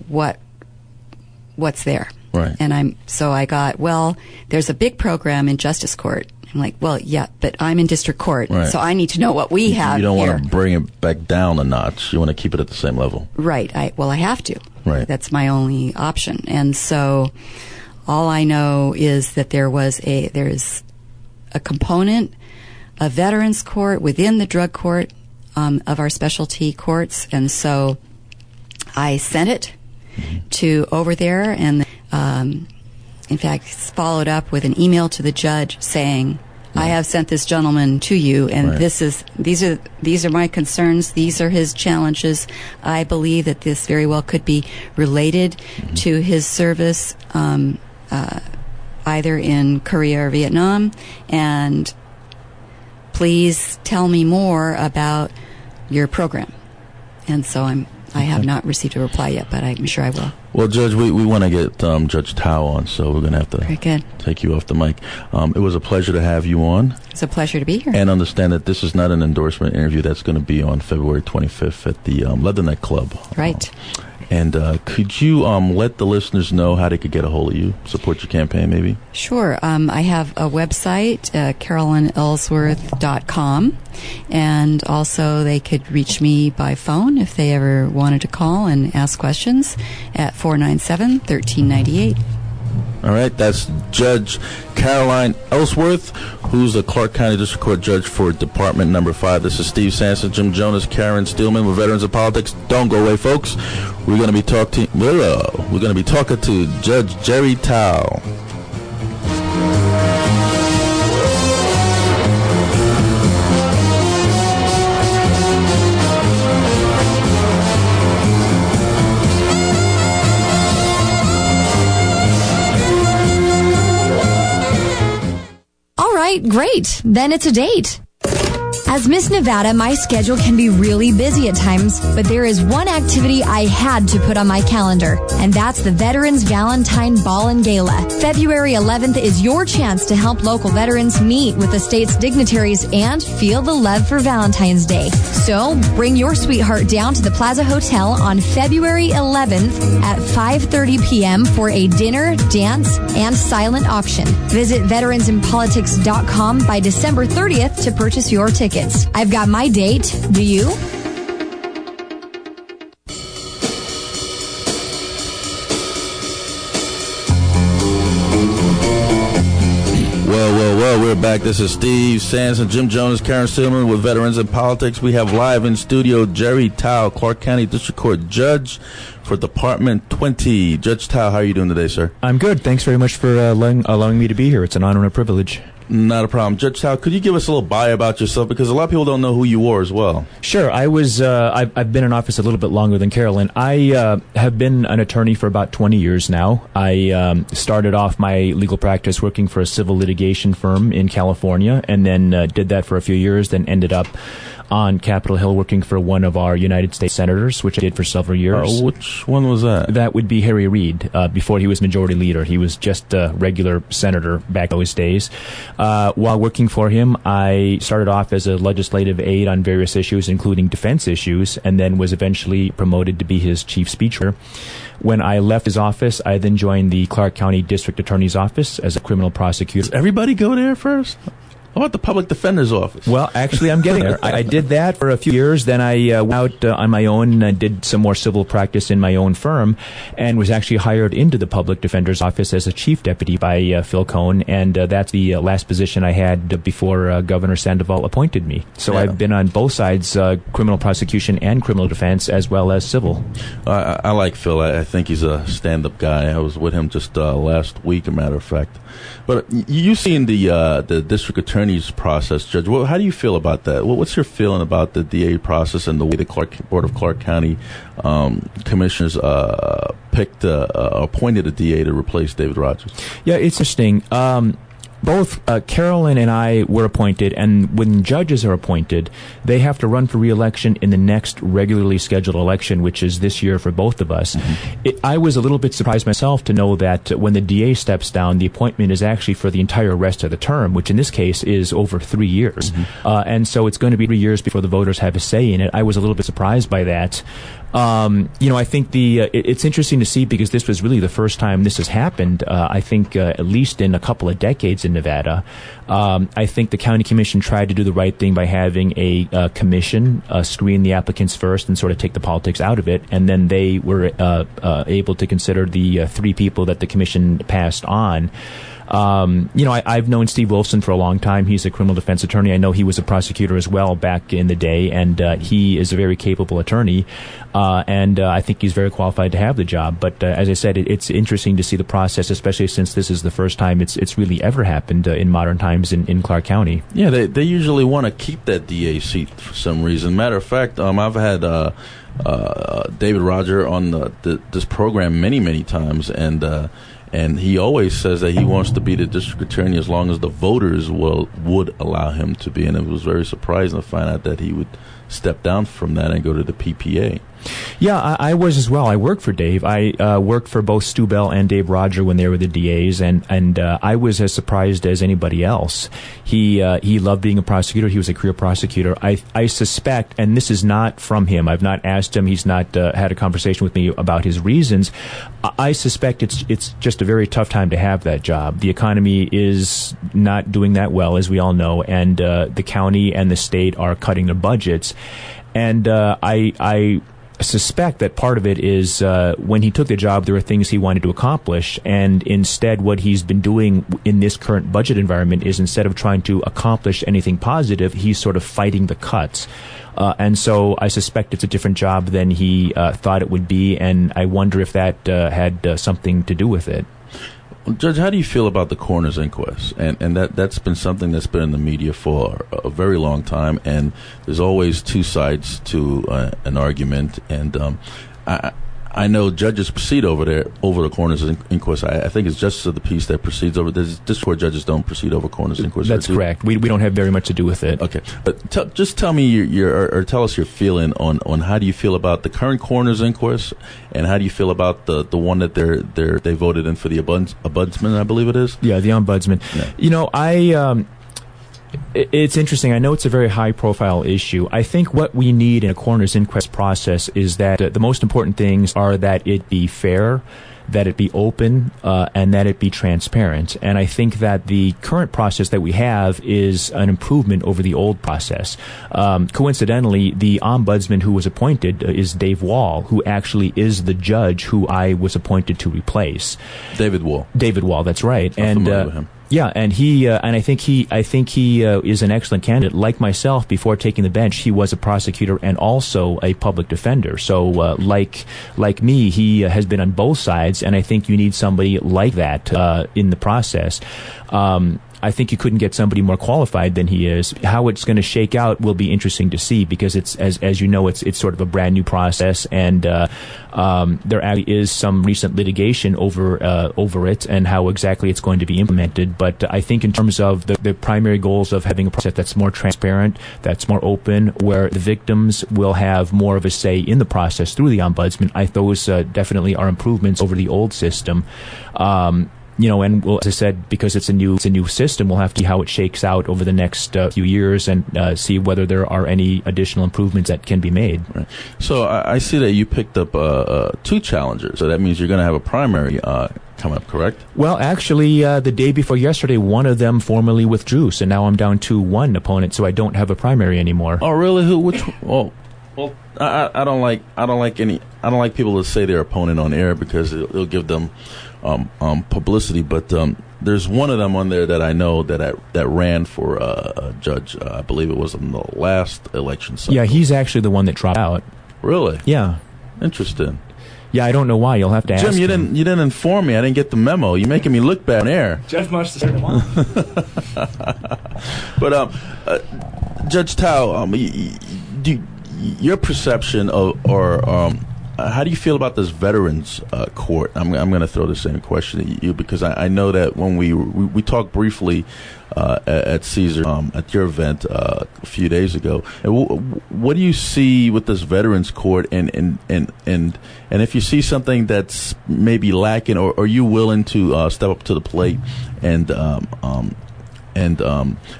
what's there? Right. And so I got, well, there's a big program in Justice Court I'm like, well, yeah, but I'm in district court, Right. so I need to know what we have You don't here. want to bring it back down a notch. You want to keep it at the same level. Right. I have to. Right. That's my only option. And so all I know is that there's a component, a veterans court within the drug court of our specialty courts. And so I sent it to over there, and in fact, followed up with an email to the judge saying, I have sent this gentleman to you, and these are my concerns. These are his challenges. I believe that this very well could be related to his service, either in Korea or Vietnam. And please tell me more about your program. And so I have not received a reply yet, but I'm sure I will. Well, Judge, we want to get Judge Tao on, so we're going to have to take you off the mic. It was a pleasure to have you on. It's a pleasure to be here. And understand that this is not an endorsement interview. That's going to be on February 25th at the Leatherneck Club. Right. And could you let the listeners know how they could get a hold of you, support your campaign, maybe? Sure. I have a website, carolynellsworth.com, and also they could reach me by phone if they ever wanted to call and ask questions at 497-1398. All right, that's Judge Carolyn Ellsworth, who's a Clark County District Court Judge for Department Number 5. This is Steve Sanson, Jim Jonas, Karen Steelmon with Veterans of Politics. Don't go away, folks. We're going to be talking to Judge Jerry Tao. Great. Then it's a date. As Miss Nevada, my schedule can be really busy at times, but there is one activity I had to put on my calendar, and that's the Veterans Valentine Ball and Gala. February 11th is your chance to help local veterans meet with the state's dignitaries and feel the love for Valentine's Day. So, bring your sweetheart down to the Plaza Hotel on February 11th at 5:30 p.m. for a dinner, dance, and silent auction. Visit veteransinpolitics.com by December 30th to purchase your tickets. I've got my date. Do you? Well, we're back. This is Steve Sanson, Jim Jonas, Karen Steelmon with Veterans in Politics. We have live in studio Jerry Tao, Clark County District Court Judge for Department 20. Judge Tao, how are you doing today, sir? I'm good. Thanks very much for allowing me to be here. It's an honor and a privilege. Not a problem. Judge Tao, could you give us a little bio about yourself? Because a lot of people don't know who you are as well. Sure. I've been in office a little bit longer than Carolyn. I have been an attorney for about 20 years now. I started off my legal practice working for a civil litigation firm in California, and then did that for a few years, then ended up on Capitol Hill working for one of our United States senators, which I did for several years. Which one was that? That would be Harry Reid, before he was majority leader. He was just a regular senator back those days. While working for him, I started off as a legislative aide on various issues, including defense issues, and then was eventually promoted to be his chief speechwriter. When I left his office, I then joined the Clark County District Attorney's Office as a criminal prosecutor. Does everybody go there first? How about the public defender's office? Well, actually, I'm getting there. I did that for a few years. Then I went out on my own, did some more civil practice in my own firm, and was actually hired into the public defender's office as a chief deputy by Phil Cohn. And that's the last position I had before Governor Sandoval appointed me. So I've been on both sides, criminal prosecution and criminal defense, as well as civil. I like Phil. I think he's a stand-up guy. I was with him just last week, a matter of fact. But you've seen the district attorney's process, Judge. How do you feel about that? What's your feeling about the DA process and the way the Board of Clark County commissioners appointed a DA to replace David Rogers? Yeah, it's interesting. Both Carolyn and I were appointed, and when judges are appointed, they have to run for re-election in the next regularly scheduled election, which is this year for both of us. Mm-hmm. I was a little bit surprised myself to know that when the DA steps down, the appointment is actually for the entire rest of the term, which in this case is over 3 years. Mm-hmm. And so it's going to be 3 years before the voters have a say in it. I was a little bit surprised by that. I think it's interesting to see because this was really the first time this has happened, I think, at least in a couple of decades in Nevada. I think the county commission tried to do the right thing by having a commission screen the applicants first and sort of take the politics out of it. And then they were able to consider the 3 people that the commission passed on. I've known Steve Wilson for a long time. He's a criminal defense attorney. I know he was a prosecutor as well back in the day, and he is a very capable attorney. And I think he's very qualified to have the job. But as I said, it's interesting to see the process, especially since this is the first time it's really ever happened in modern times in Clark County. Yeah, they usually want to keep that DA seat for some reason. Matter of fact, I've had David Roger on this program many times, and he always says that he wants to be the district attorney as long as the voters would allow him to be. And it was very surprising to find out that he would step down from that and go to the PPA. Yeah, I was as well. I worked for Dave. I worked for both Stu Bell and Dave Roger when they were the DAs, and I was as surprised as anybody else. He loved being a prosecutor. He was a career prosecutor. I suspect, and this is not from him. I've not asked him. He's not had a conversation with me about his reasons. I suspect it's just a very tough time to have that job. The economy is not doing that well, as we all know, and the county and the state are cutting their budgets. And I suspect that part of it is when he took the job, there were things he wanted to accomplish, and instead what he's been doing in this current budget environment is instead of trying to accomplish anything positive, he's sort of fighting the cuts. And so I suspect it's a different job than he thought it would be, and I wonder if that had something to do with it. Judge, how do you feel about the coroner's inquest? And that's been something that's been in the media for a very long time, and there's always two sides to an argument. And I know judges proceed over the coroner's inquest. I think it's justice of the peace that proceeds over. District court judges don't proceed over coroner's inquest. That's correct. We don't have very much to do with it. Okay, but just tell me or tell us your feeling on how do you feel about the current coroner's inquest, and how do you feel about the one that they voted in for the ombudsman, I believe it is. Yeah, the ombudsman. Yeah. It's interesting. I know it's a very high-profile issue. I think what we need in a coroner's inquest process is that the most important things are that it be fair, that it be open, and that it be transparent. And I think that the current process that we have is an improvement over the old process. Coincidentally, the ombudsman who was appointed is Dave Wall, who actually is the judge who I was appointed to replace. David Wall. David Wall, that's right. I'm familiar with him. Yeah, and I think he is an excellent candidate. Like myself, before taking the bench, he was a prosecutor and also a public defender. So, like me, he has been on both sides, and I think you need somebody like that in the process. I think you couldn't get somebody more qualified than he is. How it's going to shake out will be interesting to see, because it's as you know, it's sort of a brand new process, and there actually is some recent litigation over it and how exactly it's going to be implemented. But I think in terms of the primary goals of having a process that's more transparent, that's more open, where the victims will have more of a say in the process through the ombudsman, those definitely are improvements over the old system. And as I said, because it's a new system, we'll have to see how it shakes out over the next few years and see whether there are any additional improvements that can be made. Right. So I see that you picked up 2 challengers. So that means you're going to have a primary coming up, correct? Well, actually, the day before yesterday, one of them formally withdrew, so now I'm down to one opponent, so I don't have a primary anymore. Oh, really? Who? Which? Well, I don't like people to say their opponent on air because it'll give them publicity, but there's one of them on there that I know that ran for a judge. I believe it was in the last election cycle. Yeah, he's actually the one that dropped out. Really? Yeah. Interesting. Yeah, I don't know why. You'll have to ask Jim, you him. didn't inform me. I didn't get the memo. You're making me look bad on air. Judge must have turned him on. But Judge Tao, your perception of how do you feel about this veterans court? I'm going to throw the same question at you, because I know that when we talked briefly at Caesar at your event a few days ago. What do you see with this veterans court, and if you see something that's maybe lacking, or are you willing to step up to the plate and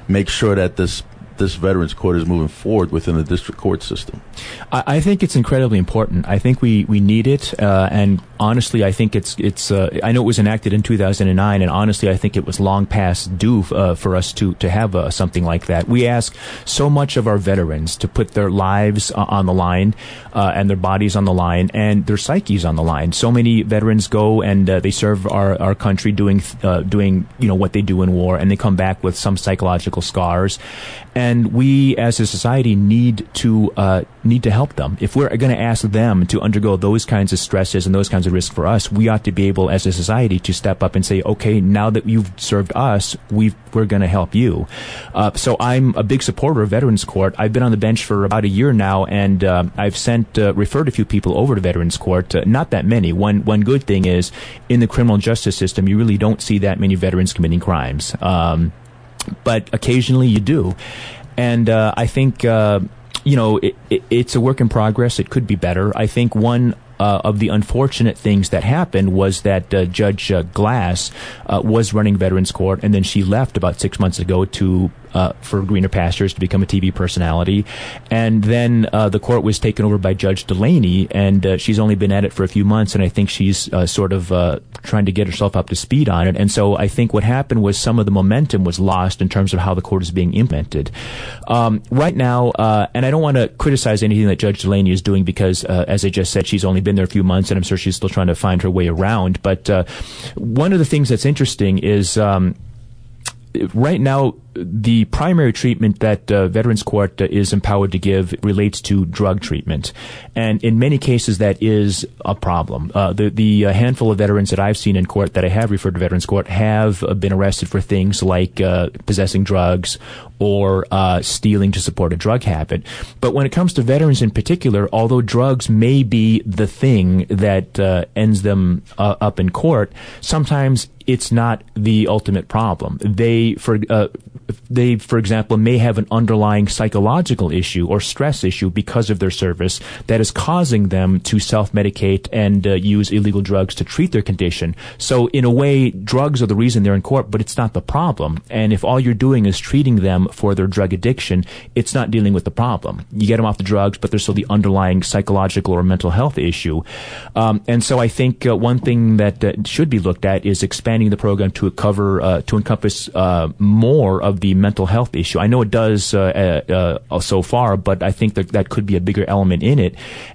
make sure that this this Veterans Court is moving forward within the district court system? I think it's incredibly important. I think we need it, and honestly, I think it's. I know it was enacted in 2009, and honestly, I think it was long past due for us to have something like that. We ask so much of our veterans to put their lives on the line, and their bodies on the line, and their psyches on the line. So many veterans go and they serve our country, doing what they do in war, and they come back with some psychological scars. And we, as a society, need to help them. If we're going to ask them to undergo those kinds of stresses and those kinds of risks for us, we ought to be able, as a society, to step up and say, okay, now that you've served us, we're going to help you. So I'm a big supporter of Veterans Court. I've been on the bench for about a year now, and I've referred a few people over to Veterans Court. Not that many. One good thing is, in the criminal justice system, you really don't see that many veterans committing crimes. But occasionally you do. And I think, it's a work in progress. It could be better. I think one of the unfortunate things that happened was that Judge Glass was running Veterans Court, and then she left about 6 months ago for greener pastures to become a TV personality. And then the court was taken over by Judge Delaney, and she's only been at it for a few months, and I think she's sort of trying to get herself up to speed on it. And so I think what happened was some of the momentum was lost in terms of how the court is being implemented. Right now, and I don't want to criticize anything that Judge Delaney is doing because, as I just said, she's only been there a few months, and I'm sure she's still trying to find her way around. But one of the things that's interesting is right now, the primary treatment that Veterans Court is empowered to give relates to drug treatment. And in many cases, that is a problem. The handful of veterans that I've seen in court that I have referred to Veterans Court have been arrested for things like possessing drugs or stealing to support a drug habit. But when it comes to veterans in particular, although drugs may be the thing that ends them up in court, sometimes it's not the ultimate problem. They, for example, may have an underlying psychological issue or stress issue because of their service that is causing them to self-medicate and use illegal drugs to treat their condition. So in a way, drugs are the reason they're in court, but it's not the problem. And if all you're doing is treating them for their drug addiction, it's not dealing with the problem. You get them off the drugs, but there's still the underlying psychological or mental health issue. And so I think one thing that should be looked at is expanding the program to encompass more of the mental health issue. I know it does so far, but I think that could be a bigger element in it.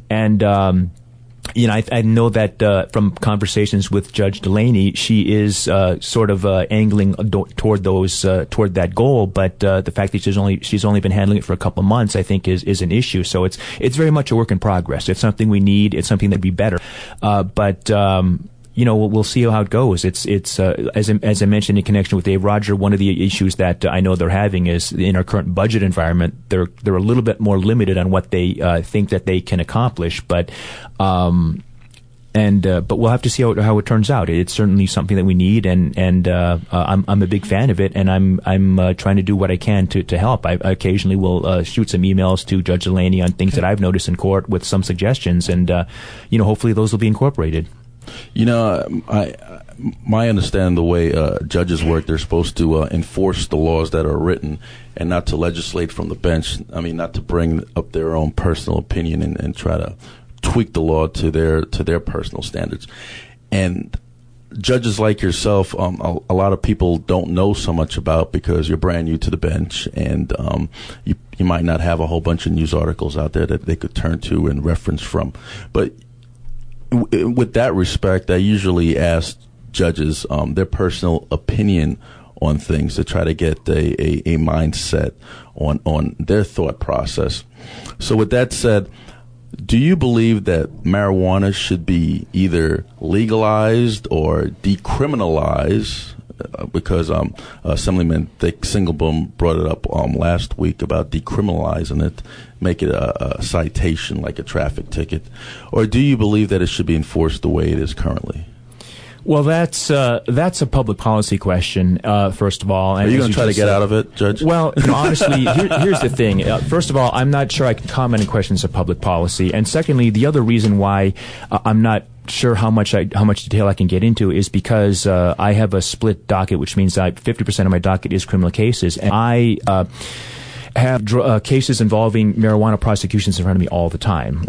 And I know that from conversations with Judge Delaney, she is sort of angling toward that goal. But the fact that she's only been handling it for a couple of months, I think, is an issue. So it's very much a work in progress. It's something we need. It's something that'd be better. But we'll see how it goes. It's as I mentioned in connection with Dave Roger, one of the issues that I know they're having is in our current budget environment, they're a little bit more limited on what they think that they can accomplish. But we'll have to see how it turns out. It's certainly something that we need, and I'm a big fan of it, and I'm trying to do what I can to help. I occasionally will shoot some emails to Judge Delaney on things that I've noticed in court with some suggestions, and hopefully those will be incorporated. My understanding the way judges work, they're supposed to enforce the laws that are written and not to legislate from the bench. I mean, not to bring up their own personal opinion and try to tweak the law to their personal standards. And judges like yourself, a lot of people don't know so much about because you're brand new to the bench, and you might not have a whole bunch of news articles out there that they could turn to and reference from. But with that respect, I usually ask judges their personal opinion on things to try to get a mindset on their thought process. So with that said, do you believe that marijuana should be either legalized or decriminalized? Because Assemblyman Dick Singleboom brought it up last week about decriminalizing it, make it a citation like a traffic ticket. Or do you believe that it should be enforced the way it is currently? Well, that's a public policy question, first of all. And are you going to try to get out of it, Judge? Well, honestly, here's the thing. First of all, I'm not sure I can comment on questions of public policy. And secondly, the other reason why I'm not sure how much detail I can get into is because I have a split docket, which means 50% of my docket is criminal cases, and have cases involving marijuana prosecutions in front of me all the time,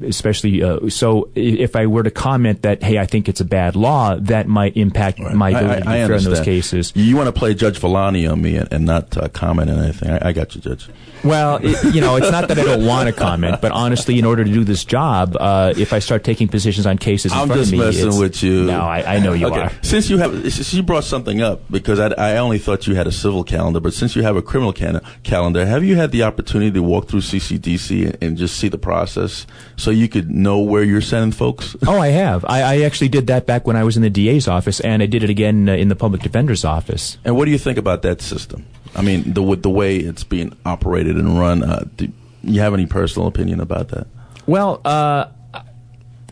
especially so if I were to comment that, hey, I think it's a bad law, that might impact my ability to be fair in those cases. You want to play Judge Villani on me and not comment on anything. I got you, Judge. Well, it's not that I don't want to comment, but honestly, in order to do this job, if I start taking positions on cases in front of me, I'm just messing with you. No, I know you are. Since you brought something up, because I only thought you had a civil calendar, but since you have a criminal calendar, have you had the opportunity to walk through CCDC and just see the process so you could know where you're sending folks? Oh, I have. I actually did that back when I was in the DA's office, and I did it again in the public defender's office. And what do you think about that system? I mean, with the way it's being operated and run, do you have any personal opinion about that? Well,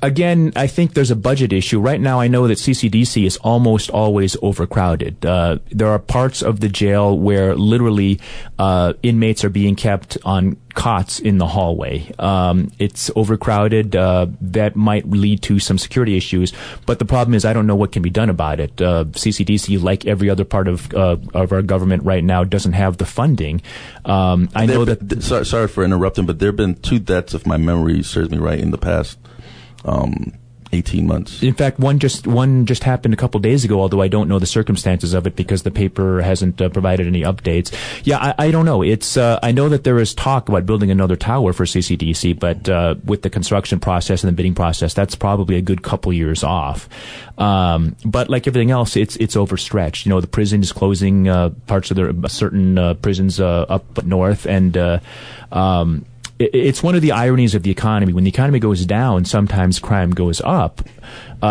again, I think there's a budget issue. Right now, I know that CCDC is almost always overcrowded. There are parts of the jail where literally inmates are being kept on cots in the hallway. It's overcrowded. That might lead to some security issues. But the problem is I don't know what can be done about it. CCDC, like every other part of our government right now, doesn't have the funding. I know that... Sorry for interrupting, but there have been 2 deaths, if my memory serves me right, in the past 18 months. In fact, one just happened a couple days ago, although I don't know the circumstances of it because the paper hasn't provided any updates. Yeah, I don't know. It's I know that there is talk about building another tower for CCDC, but with the construction process and the bidding process, that's probably a good couple years off. But like everything else, it's overstretched. The prison is closing parts of their certain prisons up north, and it's one of the ironies of the economy. When the economy goes down, sometimes crime goes up.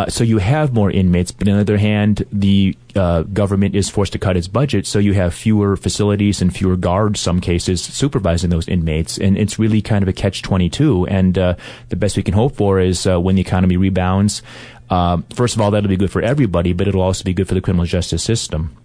So you have more inmates, but on the other hand, the government is forced to cut its budget, so you have fewer facilities and fewer guards, some cases, supervising those inmates. And it's really kind of a catch-22. And the best we can hope for is when the economy rebounds, first of all, that'll be good for everybody, but it'll also be good for the criminal justice system.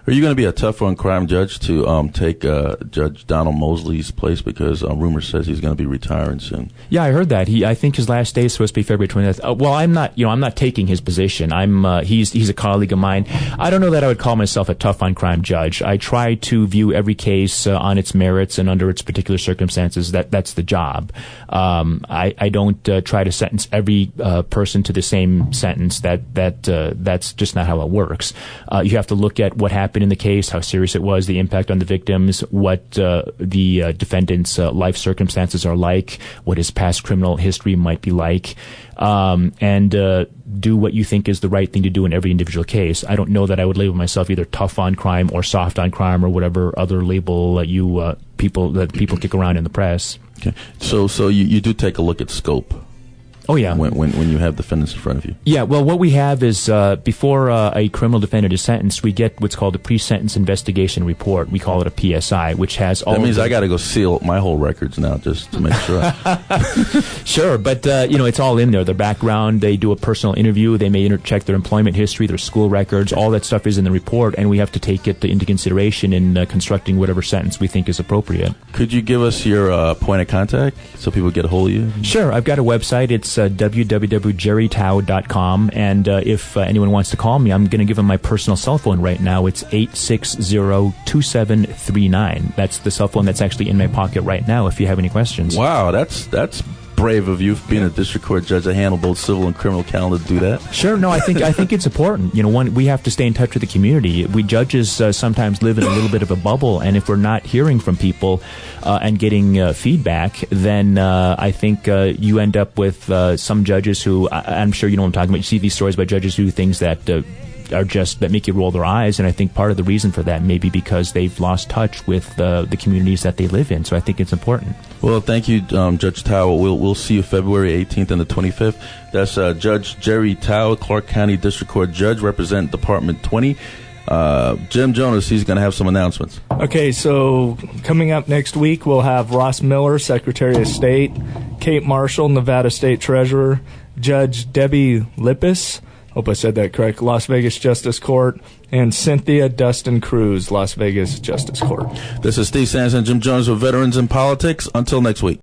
Are you going to be a tough on crime judge to take Judge Donald Mosley's place, because rumor says he's going to be retiring soon? Yeah, I heard that. I think his last day is supposed to be February 20th. Well, I'm not taking his position. He's a colleague of mine. I don't know that I would call myself a tough on crime judge. I try to view every case on its merits and under its particular circumstances. That's the job. I don't try to sentence every person to the same sentence. That's just not how it works. You have to look at what happened in the case, how serious it was, the impact on the victims, what the defendant's life circumstances are like, what his past criminal history might be like, and do what you think is the right thing to do in every individual case. I don't know that I would label myself either tough on crime or soft on crime or whatever other label people kick around in the press. Okay, so you do take a look at scope. Oh, yeah. When you have defendants in front of you. Yeah, well, what we have is before a criminal defendant is sentenced, we get what's called a pre-sentence investigation report. We call it a PSI, which has all... That means I got to go seal my whole records now just to make sure. Sure, but, it's all in there. Their background, they do a personal interview, they may check their employment history, their school records, all that stuff is in the report, and we have to take it into consideration in constructing whatever sentence we think is appropriate. Could you give us your point of contact so people get a hold of you? Sure, I've got a website. It's www.jerrytao.com, and if anyone wants to call me, I'm going to give them my personal cell phone right now. It's 860-2739. That's the cell phone that's actually in my pocket right now if you have any questions. Wow, that's brave of you, being a district court judge, to handle both civil and criminal calendar, to do that. Sure, no, I think it's important. We have to stay in touch with the community. We judges sometimes live in a little bit of a bubble, and if we're not hearing from people and getting feedback, then I think you end up with some judges who, I'm sure you know what I'm talking about. You see these stories about judges who do things that that make you roll their eyes, and I think part of the reason for that may be because they've lost touch with the communities that they live in. So I think it's important. Well, thank you, Judge Tao. We'll see you February 18th and the 25th. That's Judge Jerry Tao, Clark County District Court Judge, represent Department 20. Jim Jonas, he's going to have some announcements. Okay, so coming up next week, we'll have Ross Miller, Secretary of State, Kate Marshall, Nevada State Treasurer, Judge Debbie Lippis, hope I said that correct, Las Vegas Justice Court, and Cynthia Dustin Cruz, Las Vegas Justice Court. This is Steve Sanson, Jim Jones with Veterans in Politics. Until next week.